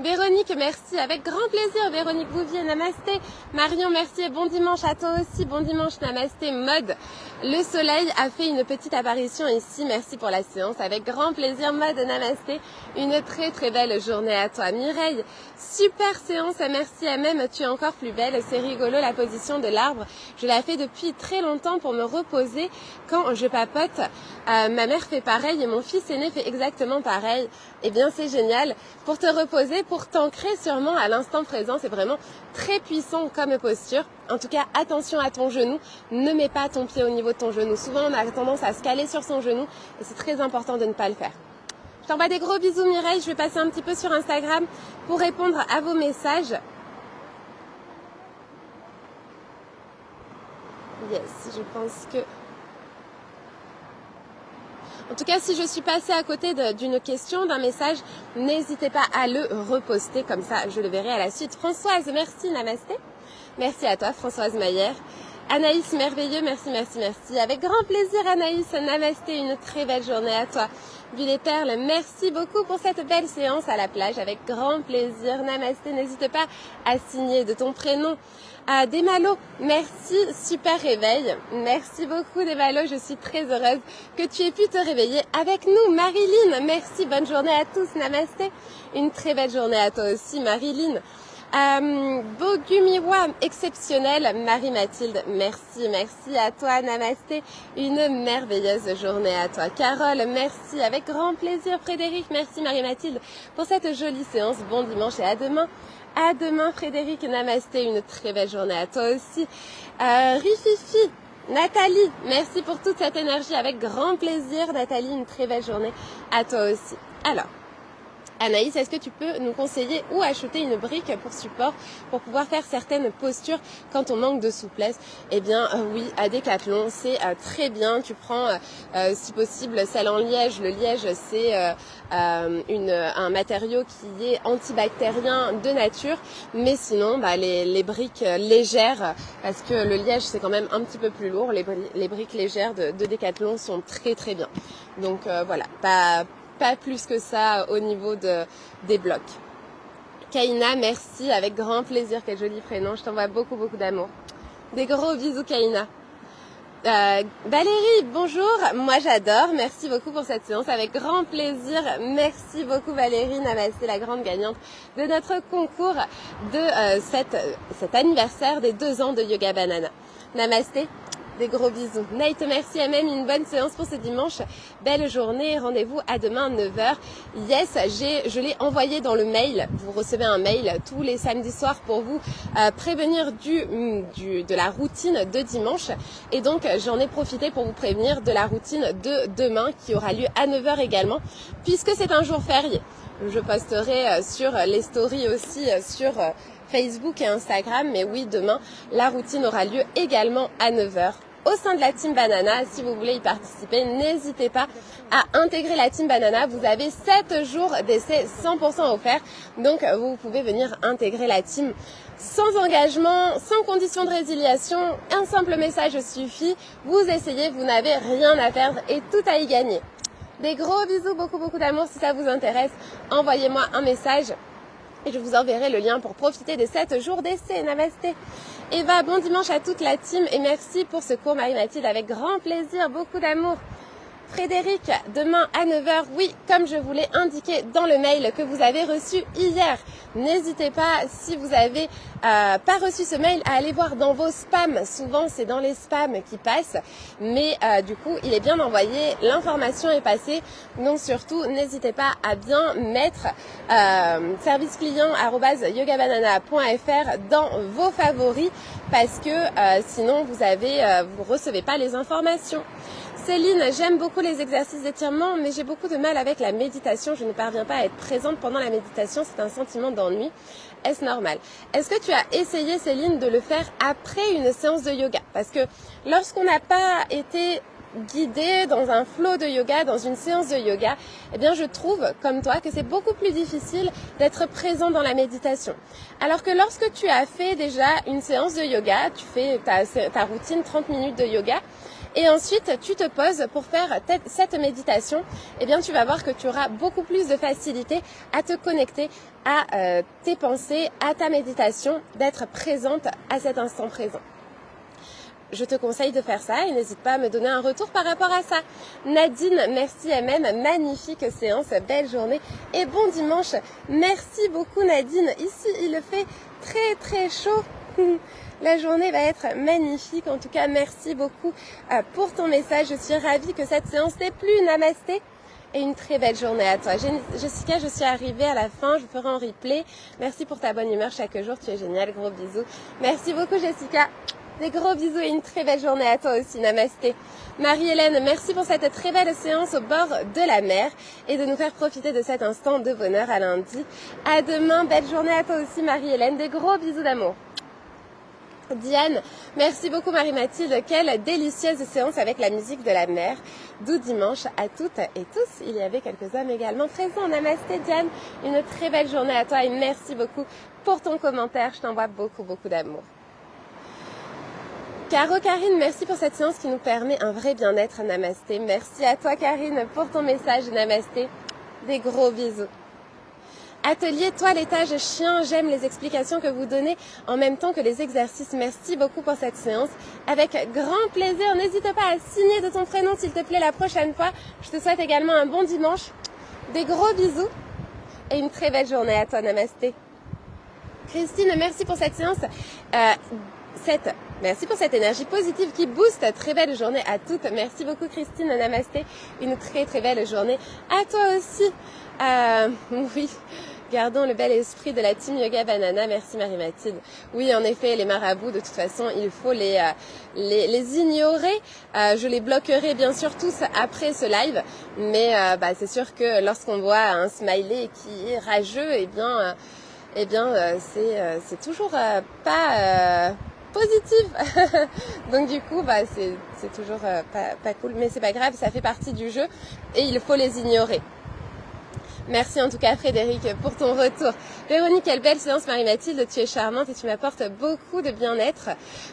Véronique, merci, avec grand plaisir. Véronique Bouvier, namasté. Marion, merci et bon dimanche à toi aussi. Bon dimanche, namasté. Mode, le soleil a fait une petite apparition ici. Merci pour la séance, avec grand plaisir. Mode, namasté. Une très très belle journée à toi. Mireille, super séance, merci. Même, tu es encore plus belle. C'est rigolo la position de l'arbre. Je la fais depuis très longtemps pour me reposer quand je papote. Ma mère fait pareil et mon fils aîné fait exactement pareil. Eh bien, c'est génial. Pour te reposer, pour t'ancrer sûrement à l'instant présent, c'est vraiment très puissant comme posture. En tout cas, attention à ton genou. Ne mets pas ton pied au niveau de ton genou. Souvent, on a tendance à se caler sur son genou et c'est très important de ne pas le faire. Je t'envoie des gros bisous, Mireille. Je vais passer un petit peu sur Instagram pour répondre à vos messages. Yes, je pense que... En tout cas, si je suis passée à côté d'une question, d'un message, n'hésitez pas à le reposter, comme ça je le verrai à la suite. Françoise, merci, namasté. Merci à toi, Françoise Maillère. Anaïs, merveilleux, merci, merci, merci. Avec grand plaisir, Anaïs, namasté, une très belle journée à toi. Ville et Perles, merci beaucoup pour cette belle séance à la plage, avec grand plaisir. Namasté, n'hésite pas à signer de ton prénom. Desmalo, merci, super réveil. Merci beaucoup Desmalo, je suis très heureuse que tu aies pu te réveiller avec nous. Marilyn, merci, bonne journée à tous, namasté. Une très belle journée à toi aussi, Marilyn. Bogumiwa, exceptionnel. Marie-Mathilde, merci, merci à toi, namasté. Une merveilleuse journée à toi. Carole, merci, avec grand plaisir. Frédéric, merci Marie-Mathilde pour cette jolie séance. Bon dimanche et à demain. À demain, Frédéric, namasté, une très belle journée à toi aussi. Rififi, Nathalie, merci pour toute cette énergie, avec grand plaisir. Nathalie, une très belle journée à toi aussi. Alors, Anaïs, est-ce que tu peux nous conseiller où acheter une brique pour support pour pouvoir faire certaines postures quand on manque de souplesse? Eh bien oui, à Decathlon, c'est très bien. Tu prends si possible celle en liège. Le liège, c'est un matériau qui est antibactérien de nature, mais sinon les briques légères, parce que le liège c'est quand même un petit peu plus lourd, les briques légères de Decathlon sont très très bien. Donc voilà, pas plus que ça au niveau des blocs. Kaina, merci, avec grand plaisir, quel joli prénom, je t'envoie beaucoup beaucoup d'amour. Des gros bisous Kaina. Valérie, bonjour, moi j'adore, merci beaucoup pour cette séance, avec grand plaisir, merci beaucoup Valérie, namasté, la grande gagnante de notre concours de cet anniversaire des 2 ans de Yoga Banana. Namasté. Des gros bisous. Nate, merci à même, une bonne séance pour ce dimanche. Belle journée, rendez-vous à demain à 9h. Yes, je l'ai envoyé dans le mail. Vous recevez un mail tous les samedis soirs pour vous prévenir de la routine de dimanche. Et donc, j'en ai profité pour vous prévenir de la routine de demain qui aura lieu à 9h également, puisque c'est un jour férié. Je posterai sur les stories aussi sur Facebook et Instagram. Mais oui, demain, la routine aura lieu également à 9h. Au sein de la Team Banana, si vous voulez y participer, n'hésitez pas à intégrer la Team Banana. Vous avez 7 jours d'essai 100% offerts. Donc, vous pouvez venir intégrer la team sans engagement, sans condition de résiliation. Un simple message suffit. Vous essayez, vous n'avez rien à perdre et tout à y gagner. Des gros bisous, beaucoup beaucoup d'amour. Si ça vous intéresse, envoyez-moi un message et je vous enverrai le lien pour profiter des 7 jours d'essai. Namasté. Eva, bon dimanche à toute la team et merci pour ce cours Marie-Mathilde, avec grand plaisir, beaucoup d'amour. Frédéric, demain à 9h, oui, comme je vous l'ai indiqué dans le mail que vous avez reçu hier. N'hésitez pas, si vous avez pas reçu ce mail, à aller voir dans vos spams. Souvent, c'est dans les spams qui passent, mais du coup, il est bien envoyé, l'information est passée. Donc surtout, n'hésitez pas à bien mettre service-client@yogabanana.fr dans vos favoris, parce que sinon, vous recevez pas les informations. Céline, j'aime beaucoup les exercices d'étirement, mais j'ai beaucoup de mal avec la méditation. Je ne parviens pas à être présente pendant la méditation. C'est un sentiment d'ennui. Est-ce normal? Est-ce que tu as essayé, Céline, de le faire après une séance de yoga? Parce que lorsqu'on n'a pas été guidé dans un flow de yoga, dans une séance de yoga, eh bien je trouve, comme toi, que c'est beaucoup plus difficile d'être présent dans la méditation. Alors que lorsque tu as fait déjà une séance de yoga, tu fais ta routine 30 minutes de yoga, et ensuite tu te poses pour faire cette méditation, eh bien tu vas voir que tu auras beaucoup plus de facilité à te connecter à tes pensées, à ta méditation, d'être présente à cet instant présent. Je te conseille de faire ça et n'hésite pas à me donner un retour par rapport à ça. Nadine, merci MM, magnifique séance, belle journée et bon dimanche. Merci beaucoup Nadine. Ici, il fait très très chaud. La journée va être magnifique. En tout cas, merci beaucoup pour ton message. Je suis ravie que cette séance t'ait plu. Namasté. Et une très belle journée à toi. Jessica, je suis arrivée à la fin. Je ferai en replay. Merci pour ta bonne humeur chaque jour. Tu es géniale. Gros bisous. Merci beaucoup Jessica. Des gros bisous et une très belle journée à toi aussi, namasté. Marie-Hélène, merci pour cette très belle séance au bord de la mer et de nous faire profiter de cet instant de bonheur à lundi. À demain, belle journée à toi aussi, Marie-Hélène. Des gros bisous d'amour. Diane, merci beaucoup Marie-Mathilde. Quelle délicieuse séance avec la musique de la mer. Doux dimanche à toutes et tous. Il y avait quelques hommes également présents. Namasté Diane, une très belle journée à toi et merci beaucoup pour ton commentaire. Je t'envoie beaucoup, beaucoup d'amour. Caro Karine, merci pour cette séance qui nous permet un vrai bien-être. Namasté. Merci à toi Karine pour ton message. Namasté. Des gros bisous. Atelier toilettage chien, j'aime les explications que vous donnez en même temps que les exercices. Merci beaucoup pour cette séance. Avec grand plaisir. N'hésite pas à signer de ton prénom s'il te plaît la prochaine fois. Je te souhaite également un bon dimanche. Des gros bisous et une très belle journée à toi. Namasté. Christine, merci pour cette séance. Merci pour cette énergie positive qui booste. Très belle journée à toutes. Merci beaucoup Christine. Namasté. Une très très belle journée à toi aussi. Oui, gardons le bel esprit de la team Yoga Banana. Merci Marie-Mathilde. Oui, en effet, les marabouts, de toute façon, il faut les ignorer. Je les bloquerai bien sûr tous après ce live. Mais c'est sûr que lorsqu'on voit un smiley qui est rageux, c'est toujours pas... positif. Donc du coup c'est toujours pas cool, mais c'est pas grave, ça fait partie du jeu et il faut les ignorer. Merci en tout cas Frédéric pour ton retour. Véronique, quelle belle séance Marie-Mathilde, tu es charmante et tu m'apportes beaucoup de bien-être.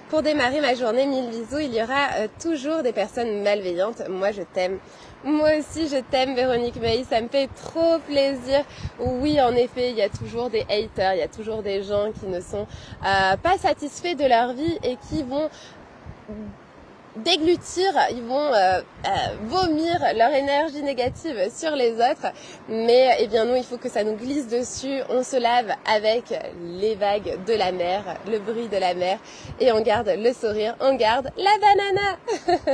Pour démarrer ma journée, 1000 bisous, il y aura toujours des personnes malveillantes. Moi je t'aime. Moi aussi je t'aime Véronique Maïs, ça me fait trop plaisir. Oui en effet, il y a toujours des haters, il y a toujours des gens qui ne sont pas satisfaits de leur vie et qui vont déglutir, ils vont vomir leur énergie négative sur les autres, mais nous il faut que ça nous glisse dessus, on se lave avec les vagues de la mer, le bruit de la mer et on garde le sourire, on garde la banana.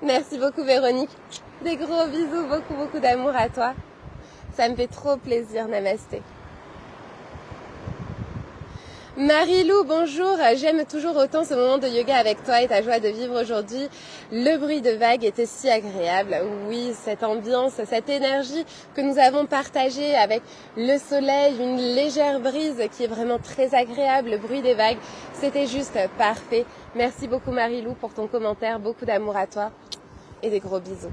Merci beaucoup Véronique, des gros bisous, beaucoup beaucoup d'amour à toi, ça me fait trop plaisir. Namasté. Marie-Lou, bonjour, j'aime toujours autant ce moment de yoga avec toi et ta joie de vivre aujourd'hui. Le bruit de vagues était si agréable. Oui, cette ambiance, cette énergie que nous avons partagée avec le soleil, une légère brise qui est vraiment très agréable, le bruit des vagues, c'était juste parfait. Merci beaucoup Marie-Lou pour ton commentaire, beaucoup d'amour à toi et des gros bisous.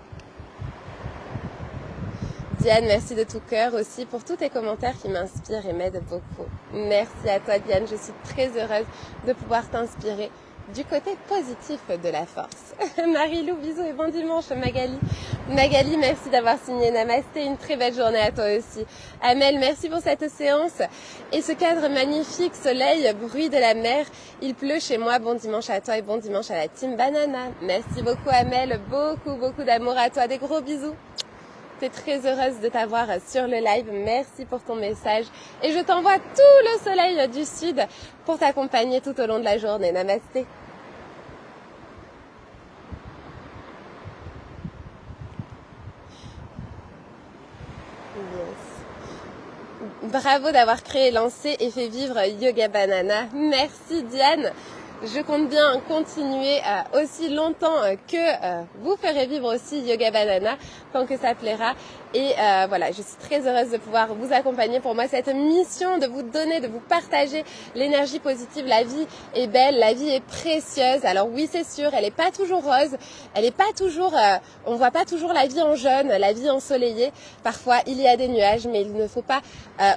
Diane, merci de tout cœur aussi pour tous tes commentaires qui m'inspirent et m'aident beaucoup. Merci à toi Diane, je suis très heureuse de pouvoir t'inspirer du côté positif de la force. Marie-Lou, bisous et bon dimanche. Magali, merci d'avoir signé. Namasté, une très belle journée à toi aussi. Amel, merci pour cette séance et ce cadre magnifique, soleil, bruit de la mer. Il pleut chez moi. Bon dimanche à toi et bon dimanche à la team Banana. Merci beaucoup Amel, beaucoup d'amour à toi. Des gros bisous. J'étais très heureuse de t'avoir sur le live. Merci pour ton message. Et je t'envoie tout le soleil du sud pour t'accompagner tout au long de la journée. Namasté. Yes. Bravo d'avoir créé, lancé et fait vivre Yoga Banana. Merci Diane. Je compte bien continuer aussi longtemps que vous ferez vivre aussi Yoga Banana, tant que ça plaira. Et voilà, je suis très heureuse de pouvoir vous accompagner. Pour moi, cette mission de vous donner, de vous partager l'énergie positive. La vie est belle, la vie est précieuse. Alors oui, c'est sûr, elle n'est pas toujours rose, elle n'est pas toujours, on voit pas toujours la vie en jaune, la vie ensoleillée. Parfois, il y a des nuages, mais il ne faut pas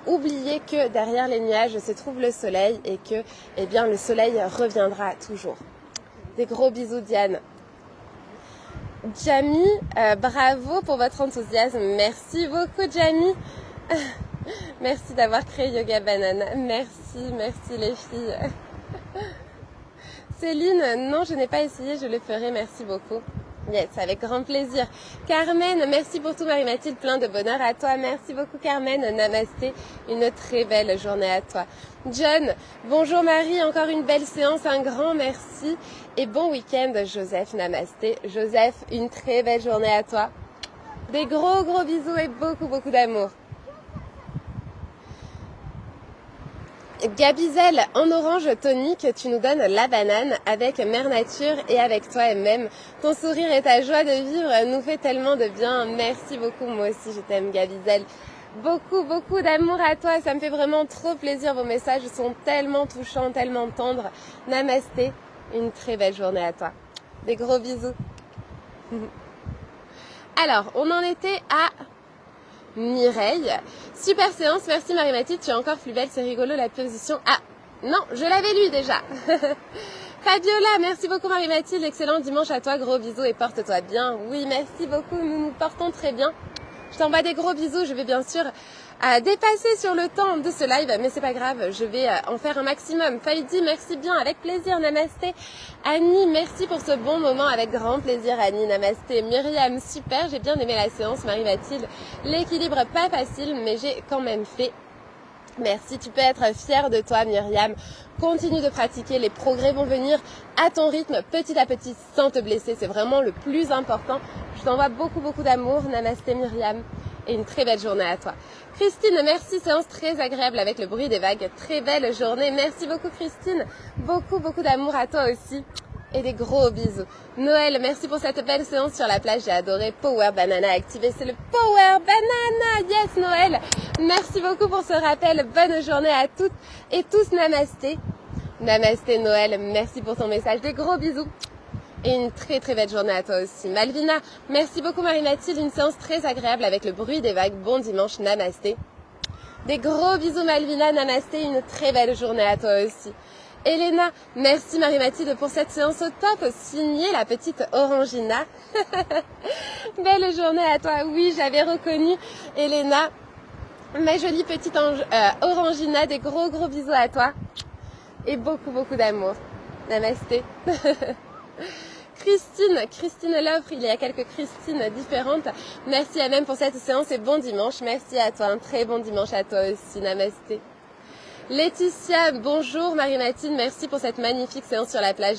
oublier que derrière les nuages se trouve le soleil et que, eh bien, le soleil reviendra toujours. Des gros bisous, Diane. Jamie, bravo pour votre enthousiasme. Merci beaucoup, Jamie. Merci d'avoir créé Yoga Banana. Merci les filles. Céline, non, je n'ai pas essayé, je le ferai. Merci beaucoup. Yes, avec grand plaisir. Carmen, merci pour tout, Marie-Mathilde, plein de bonheur à toi. Merci beaucoup, Carmen. Namasté, une très belle journée à toi. John, bonjour Marie, encore une belle séance, un grand merci. Et bon week-end, Joseph, namasté. Joseph, une très belle journée à toi. Des gros bisous et beaucoup d'amour. Gabizel, en orange tonique, tu nous donnes la banane avec Mère Nature et avec toi-même. Ton sourire et ta joie de vivre nous fait tellement de bien. Merci beaucoup, moi aussi je t'aime, Gabizel. Beaucoup d'amour à toi, ça me fait vraiment trop plaisir. Vos messages sont tellement touchants, tellement tendres. Namasté, une très belle journée à toi. Des gros bisous. Alors, on en était à Mireille. Super séance, merci Marie-Mathilde, tu es encore plus belle, c'est rigolo la position. Ah, non, je l'avais lu déjà. Fabiola, merci beaucoup Marie-Mathilde, excellent dimanche à toi, gros bisous et porte-toi bien. Oui, merci beaucoup, nous nous portons très bien. Je t'envoie des gros bisous, je vais bien sûr dépasser sur le temps de ce live, mais c'est pas grave, je vais en faire un maximum. Faïdi, merci bien, avec plaisir, namasté. Annie, merci pour ce bon moment, avec grand plaisir, Annie, namasté. Myriam, super, j'ai bien aimé la séance, Marie-Mathilde. L'équilibre, pas facile, mais j'ai quand même fait. Merci, tu peux être fière de toi, Myriam. Continue de pratiquer, les progrès vont venir à ton rythme, petit à petit, sans te blesser. C'est vraiment le plus important. Je t'envoie beaucoup d'amour, namasté, Myriam. Et une très belle journée à toi. Christine, merci, séance très agréable avec le bruit des vagues. Très belle journée. Merci beaucoup, Christine. Beaucoup d'amour à toi aussi. Et des gros bisous. Noël, merci pour cette belle séance sur la plage. J'ai adoré. Power Banana activé. C'est le Power Banana. Yes, Noël. Merci beaucoup pour ce rappel. Bonne journée à toutes et tous. Namasté. Namasté, Noël. Merci pour ton message. Des gros bisous. Et une très belle journée à toi aussi. Malvina, merci beaucoup Marie-Mathilde. Une séance très agréable avec le bruit des vagues. Bon dimanche. Namasté. Des gros bisous Malvina. Namasté. Une très belle journée à toi aussi. Elena, merci Marie-Mathilde pour cette séance au top, signée la petite Orangina. Belle journée à toi. Oui, j'avais reconnu Elena, ma jolie petite Orangina. Des gros bisous à toi. Et beaucoup d'amour. Namasté. Christine l'offre, il y a quelques Christines différentes. Merci à même pour cette séance et bon dimanche. Merci à toi, un très bon dimanche à toi aussi. Namasté. Laetitia, bonjour Marie-Mathilde, merci pour cette magnifique séance sur la plage,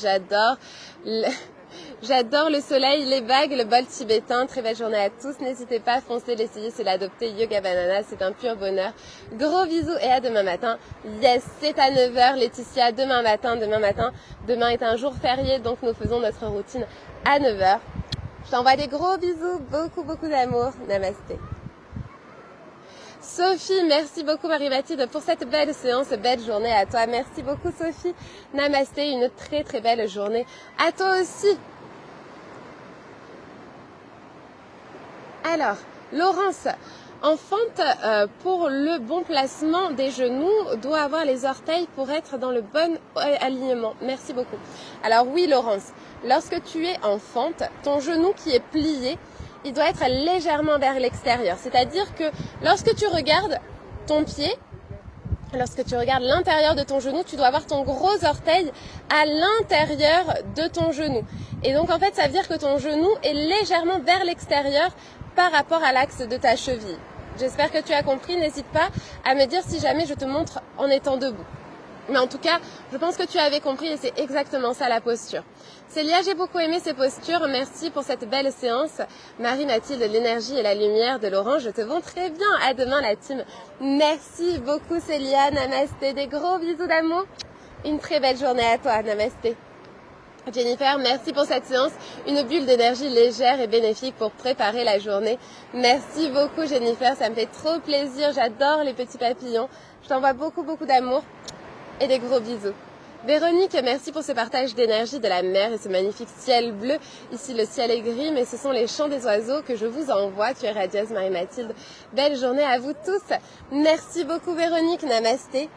j'adore le soleil, les vagues, le bol tibétain. Très belle journée à tous, n'hésitez pas à foncer, l'essayer, c'est l'adopter. Yoga Banana, c'est un pur bonheur. Gros bisous et à demain matin. Yes, c'est à 9h Laetitia, demain matin. Demain est un jour férié, donc nous faisons notre routine à 9h. Je t'envoie des gros bisous, beaucoup d'amour. Namasté. Sophie, merci beaucoup Marie-Mathilde pour cette belle séance, belle journée à toi. Merci beaucoup Sophie. Namasté, une très belle journée à toi aussi. Alors, Laurence, en fente, pour le bon placement des genoux, doit avoir les orteils pour être dans le bon alignement. Merci beaucoup. Alors oui Laurence, lorsque tu es en fente, ton genou qui est plié, il doit être légèrement vers l'extérieur. C'est-à-dire que lorsque tu regardes ton pied, lorsque tu regardes l'intérieur de ton genou, tu dois avoir ton gros orteil à l'intérieur de ton genou. Et donc en fait, ça veut dire que ton genou est légèrement vers l'extérieur par rapport à l'axe de ta cheville. J'espère que tu as compris. N'hésite pas à me dire si jamais je te montre en étant debout. Mais en tout cas, je pense que tu avais compris et c'est exactement ça la posture. Célia, j'ai beaucoup aimé ces postures. Merci pour cette belle séance. Marie-Mathilde, l'énergie et la lumière de l'orange te vont très bien. À demain la team. Merci beaucoup Célia. Namasté. Des gros bisous d'amour. Une très belle journée à toi, namasté. Jennifer, merci pour cette séance, une bulle d'énergie légère et bénéfique pour préparer la journée. Merci beaucoup Jennifer, ça me fait trop plaisir, j'adore les petits papillons. Je t'envoie beaucoup d'amour et des gros bisous. Véronique, merci pour ce partage d'énergie de la mer et ce magnifique ciel bleu. Ici, le ciel est gris, mais ce sont les chants des oiseaux que je vous envoie. Tu es radieuse, Marie-Mathilde. Belle journée à vous tous. Merci beaucoup, Véronique. Namasté.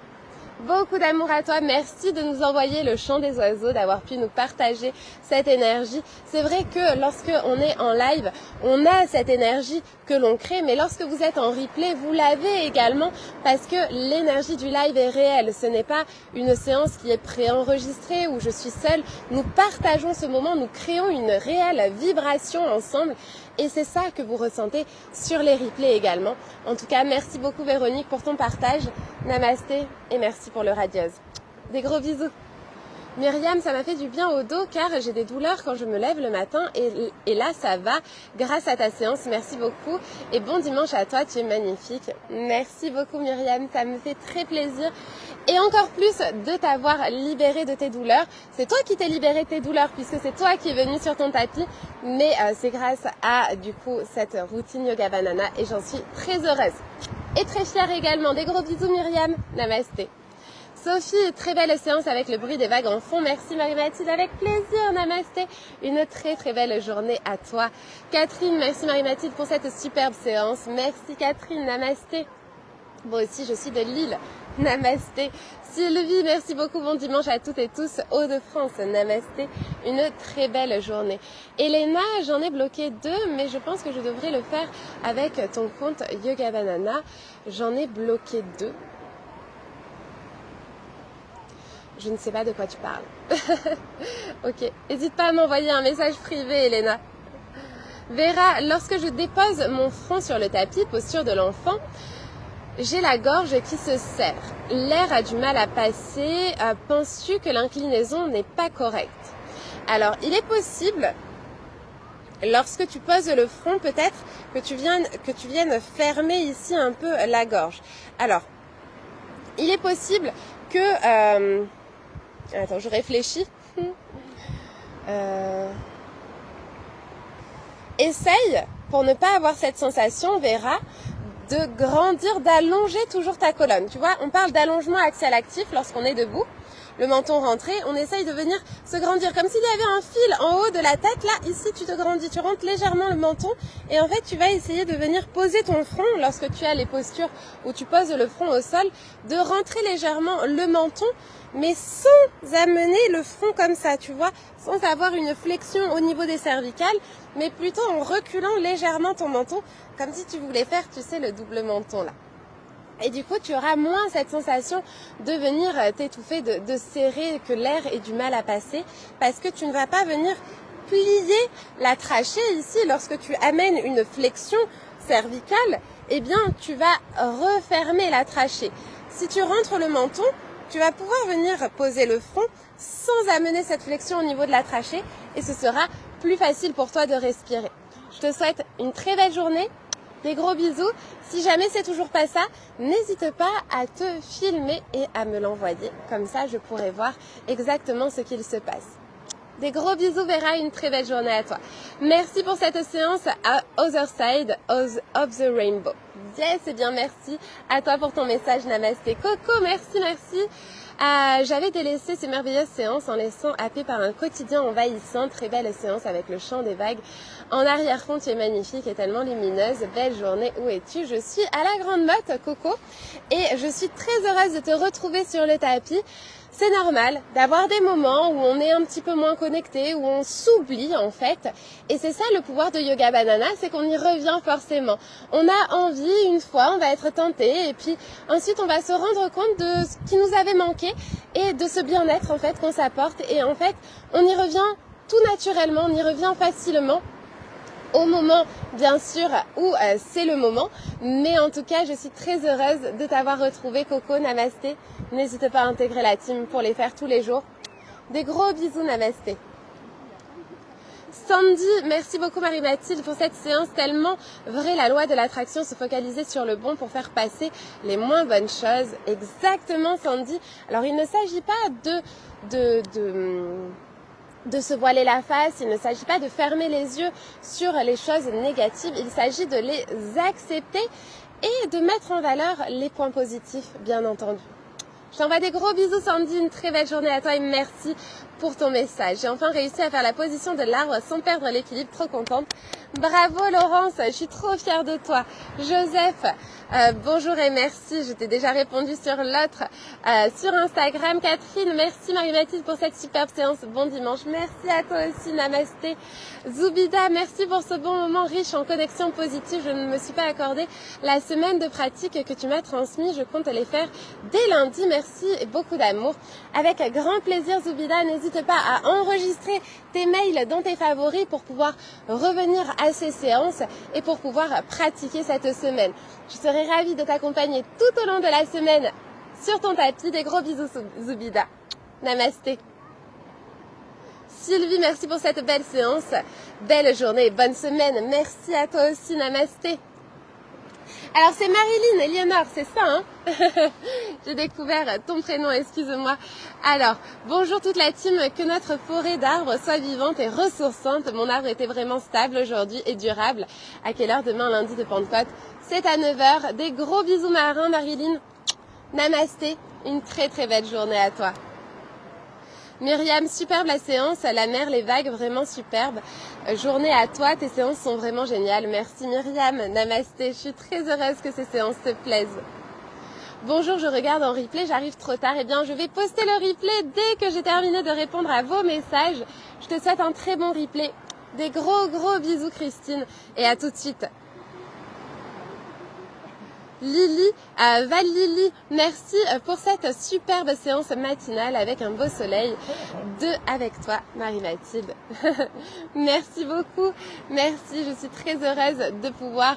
Beaucoup d'amour à toi, merci de nous envoyer le chant des oiseaux, d'avoir pu nous partager cette énergie. C'est vrai que lorsque on est en live, on a cette énergie que l'on crée, mais lorsque vous êtes en replay, vous l'avez également parce que l'énergie du live est réelle. Ce n'est pas une séance qui est préenregistrée où je suis seule. Nous partageons ce moment, nous créons une réelle vibration ensemble. Et c'est ça que vous ressentez sur les replays également. En tout cas, merci beaucoup Véronique pour ton partage. Namasté et merci pour le radieuse. Des gros bisous. Myriam, ça m'a fait du bien au dos car j'ai des douleurs quand je me lève le matin et là ça va grâce à ta séance. Merci beaucoup et bon dimanche à toi, tu es magnifique. Merci beaucoup Myriam, ça me fait très plaisir et encore plus de t'avoir libéré de tes douleurs. C'est toi qui t'es libéré de tes douleurs puisque c'est toi qui es venu sur ton tapis, mais c'est grâce à du coup cette routine Yoga Banana et j'en suis très heureuse et très fière également. Des gros bisous Myriam, namasté. Sophie, très belle séance avec le bruit des vagues en fond. Merci Marie-Mathilde, avec plaisir, namasté. Une très belle journée à toi. Catherine, merci Marie-Mathilde pour cette superbe séance. Merci Catherine, namasté. Moi aussi, je suis de Lille, namasté. Sylvie, merci beaucoup, bon dimanche à toutes et tous. Hauts-de-France, namasté. Une très belle journée. Elena, j'en ai bloqué 2, mais je pense que je devrais le faire avec ton compte Yoga Banana. J'en ai bloqué 2. Je ne sais pas de quoi tu parles. Ok, n'hésite pas à m'envoyer un message privé, Elena. Vera, lorsque je dépose mon front sur le tapis, posture de l'enfant, j'ai la gorge qui se serre. L'air a du mal à passer. Penses-tu que l'inclinaison n'est pas correcte? Alors, il est possible, lorsque tu poses le front, peut-être que tu viennes fermer ici un peu la gorge. Alors, il est possible que... Attends, je réfléchis. Essaye, pour ne pas avoir cette sensation, Vera, de grandir, d'allonger toujours ta colonne. Tu vois, on parle d'allongement axial actif lorsqu'on est debout. Le menton rentré, on essaye de venir se grandir comme s'il y avait un fil en haut de la tête. Là, ici, tu te grandis, tu rentres légèrement le menton et en fait, tu vas essayer de venir poser ton front lorsque tu as les postures où tu poses le front au sol, de rentrer légèrement le menton, mais sans amener le front comme ça, tu vois, sans avoir une flexion au niveau des cervicales, mais plutôt en reculant légèrement ton menton, comme si tu voulais faire, tu sais, le double menton là. Et du coup, tu auras moins cette sensation de venir t'étouffer, de serrer, que l'air ait du mal à passer, parce que tu ne vas pas venir plier la trachée ici. Lorsque tu amènes une flexion cervicale, eh bien, tu vas refermer la trachée. Si tu rentres le menton, tu vas pouvoir venir poser le front sans amener cette flexion au niveau de la trachée et ce sera plus facile pour toi de respirer. Je te souhaite une très belle journée. Des gros bisous. Si jamais c'est toujours pas ça, n'hésite pas à te filmer et à me l'envoyer. Comme ça, je pourrai voir exactement ce qu'il se passe. Des gros bisous, Vera, une très belle journée à toi. Merci pour cette séance à Other Side of the Rainbow. Yes, et bien merci à toi pour ton message. Namasté. Coco, merci. J'avais délaissé ces merveilleuses séances en laissant happer par un quotidien envahissant. Très belle séance avec le chant des vagues. En arrière-fond, tu es magnifique et tellement lumineuse. Belle journée, où es-tu? Je suis à la Grande Motte, Coco, et je suis très heureuse de te retrouver sur le tapis. C'est normal d'avoir des moments où on est un petit peu moins connecté, où on s'oublie en fait. Et c'est ça le pouvoir de Yoga Banana, c'est qu'on y revient forcément. On a envie, une fois, on va être tenté, et puis ensuite on va se rendre compte de ce qui nous avait manqué et de ce bien-être en fait qu'on s'apporte. Et en fait, on y revient tout naturellement, on y revient facilement. Au moment, bien sûr, où c'est le moment. Mais en tout cas, je suis très heureuse de t'avoir retrouvé, Coco. Namasté. N'hésite pas à intégrer la team pour les faire tous les jours. Des gros bisous, namasté. Sandy, merci beaucoup Marie-Mathilde pour cette séance tellement vraie, la loi de l'attraction, se focaliser sur le bon pour faire passer les moins bonnes choses. Exactement Sandy. Alors il ne s'agit pas de se voiler la face, il ne s'agit pas de fermer les yeux sur les choses négatives, il s'agit de les accepter et de mettre en valeur les points positifs, bien entendu. Je t'envoie des gros bisous Sandy, une très belle journée à toi et merci pour ton message. J'ai enfin réussi à faire la position de l'arbre sans perdre l'équilibre, trop contente. Bravo Laurence, je suis trop fière de toi. Joseph, bonjour et merci, je t'ai déjà répondu sur l'autre, sur Instagram. Catherine, merci Marie-Mathilde pour cette superbe séance, bon dimanche. Merci à toi aussi, namasté. Zoubida, merci pour ce bon moment riche en connexions positives. Je ne me suis pas accordé la semaine de pratique que tu m'as transmise, je compte les faire dès lundi. Merci et beaucoup d'amour. Avec grand plaisir Zoubida, n'hésite pas à enregistrer tes mails dans tes favoris pour pouvoir revenir à ces séances et pour pouvoir pratiquer cette semaine. Je serai ravie de t'accompagner tout au long de la semaine sur ton tapis. Des gros bisous Zoubida. Namasté. Sylvie, merci pour cette belle séance. Belle journée et bonne semaine. Merci à toi aussi, namasté. Alors c'est Marilyn, Léonore, c'est ça hein. J'ai découvert ton prénom, excuse-moi. Alors, bonjour toute la team, que notre forêt d'arbres soit vivante et ressourçante. Mon arbre était vraiment stable aujourd'hui et durable. À quelle heure demain, lundi de Pentecôte? C'est à 9 h. Des gros bisous marins, Marilyn. Namasté, une très très belle journée à toi. Myriam, superbe la séance, la mer, les vagues, vraiment superbe. Journée à toi, tes séances sont vraiment géniales. Merci Myriam, namasté, je suis très heureuse que ces séances te plaisent. Bonjour, je regarde en replay, j'arrive trop tard. Eh bien, je vais poster le replay dès que j'ai terminé de répondre à vos messages. Je te souhaite un très bon replay. Des gros bisous Christine et à tout de suite. Lily, Val-Lily, merci pour cette superbe séance matinale avec un beau soleil avec toi, Marie-Mathilde. Merci beaucoup, merci, je suis très heureuse de pouvoir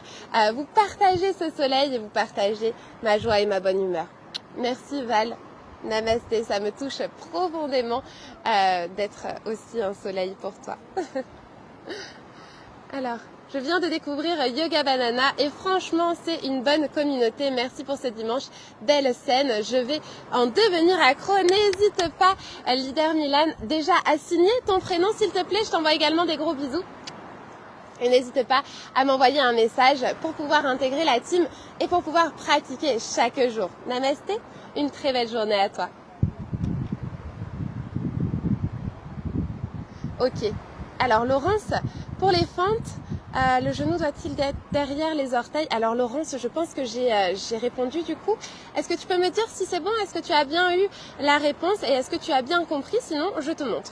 vous partager ce soleil et vous partager ma joie et ma bonne humeur. Merci Val, namasté, ça me touche profondément d'être aussi un soleil pour toi. Alors... je viens de découvrir Yoga Banana et franchement, c'est une bonne communauté. Merci pour ce dimanche. Belle scène. Je vais en devenir accro. N'hésite pas, Leader Milan, déjà à signer ton prénom, s'il te plaît. Je t'envoie également des gros bisous. Et n'hésite pas à m'envoyer un message pour pouvoir intégrer la team et pour pouvoir pratiquer chaque jour. Namasté, une très belle journée à toi. Ok. Alors, Laurence, pour les fentes, le genou doit-il être derrière les orteils? Alors Laurence, je pense que j'ai répondu du coup. Est-ce que tu peux me dire si c'est bon? Est-ce que tu as bien eu la réponse et est-ce que tu as bien compris? Sinon, je te montre.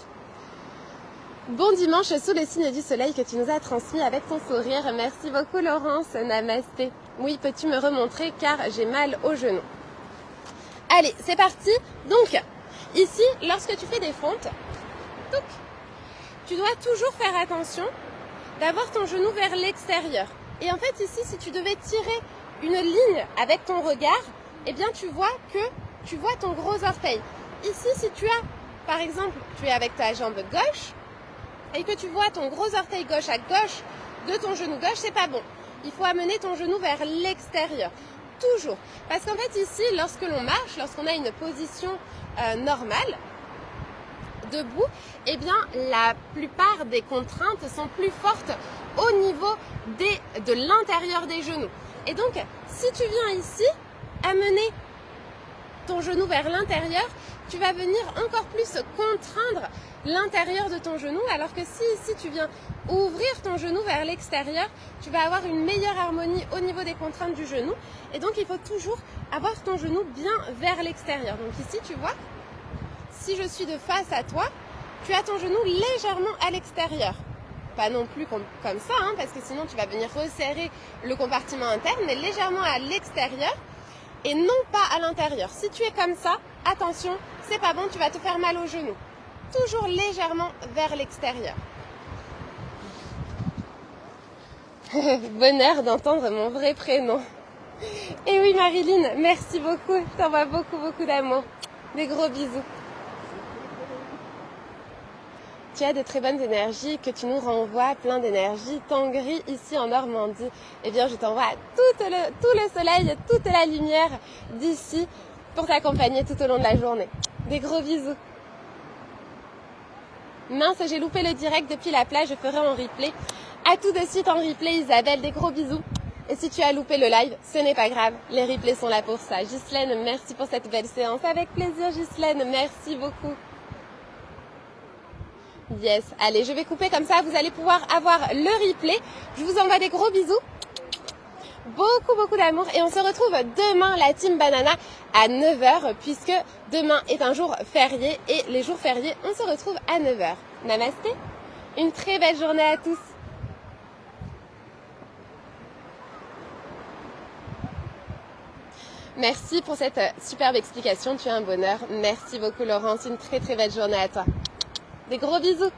Bon dimanche sous le signe du soleil que tu nous as transmis avec ton sourire. Merci beaucoup Laurence, namasté. Oui, peux-tu me remontrer car j'ai mal au genou. Allez, c'est parti. Donc, ici, lorsque tu fais des fentes, tu dois toujours faire attention d'avoir ton genou vers l'extérieur. Et en fait, ici, si tu devais tirer une ligne avec ton regard, eh bien, tu vois ton gros orteil. Ici, si tu as, par exemple, tu es avec ta jambe gauche et que tu vois ton gros orteil gauche à gauche de ton genou gauche, c'est pas bon. Il faut amener ton genou vers l'extérieur. Toujours. Parce qu'en fait, ici, lorsque l'on marche, lorsqu'on a une position normale, debout, eh bien la plupart des contraintes sont plus fortes au niveau de l'intérieur des genoux. Et donc, si tu viens ici, amener ton genou vers l'intérieur, tu vas venir encore plus contraindre l'intérieur de ton genou, alors que si ici tu viens ouvrir ton genou vers l'extérieur, tu vas avoir une meilleure harmonie au niveau des contraintes du genou. Et donc, il faut toujours avoir ton genou bien vers l'extérieur. Donc ici, tu vois, si je suis de face à toi, tu as ton genou légèrement à l'extérieur. Pas non plus comme ça, hein, parce que sinon tu vas venir resserrer le compartiment interne, mais légèrement à l'extérieur et non pas à l'intérieur. Si tu es comme ça, attention, c'est pas bon, tu vas te faire mal au genou. Toujours légèrement vers l'extérieur. Bonheur d'entendre mon vrai prénom. Et oui Marilyn, merci beaucoup, je t'envoie beaucoup d'amour. Des gros bisous. tu as de très bonnes énergies, que tu nous renvoies plein d'énergie, temps gris ici en Normandie. Eh bien, je t'envoie tout le soleil, toute la lumière d'ici pour t'accompagner tout au long de la journée. Des gros bisous. Mince, j'ai loupé le direct depuis la plage, je ferai en replay. À tout de suite en replay, Isabelle, des gros bisous. Et si tu as loupé le live, ce n'est pas grave, les replays sont là pour ça. Ghislaine, merci pour cette belle séance. Avec plaisir, Ghislaine, merci beaucoup. Yes, allez, je vais couper comme ça, vous allez pouvoir avoir le replay. Je vous envoie des gros bisous. Beaucoup d'amour et on se retrouve demain la team Banana à 9h puisque demain est un jour férié et les jours fériés on se retrouve à 9h. Namasté, une très belle journée à tous. Merci pour cette superbe explication, tu es un bonheur. Merci beaucoup Laurence, une très belle journée à toi. Des gros bisous.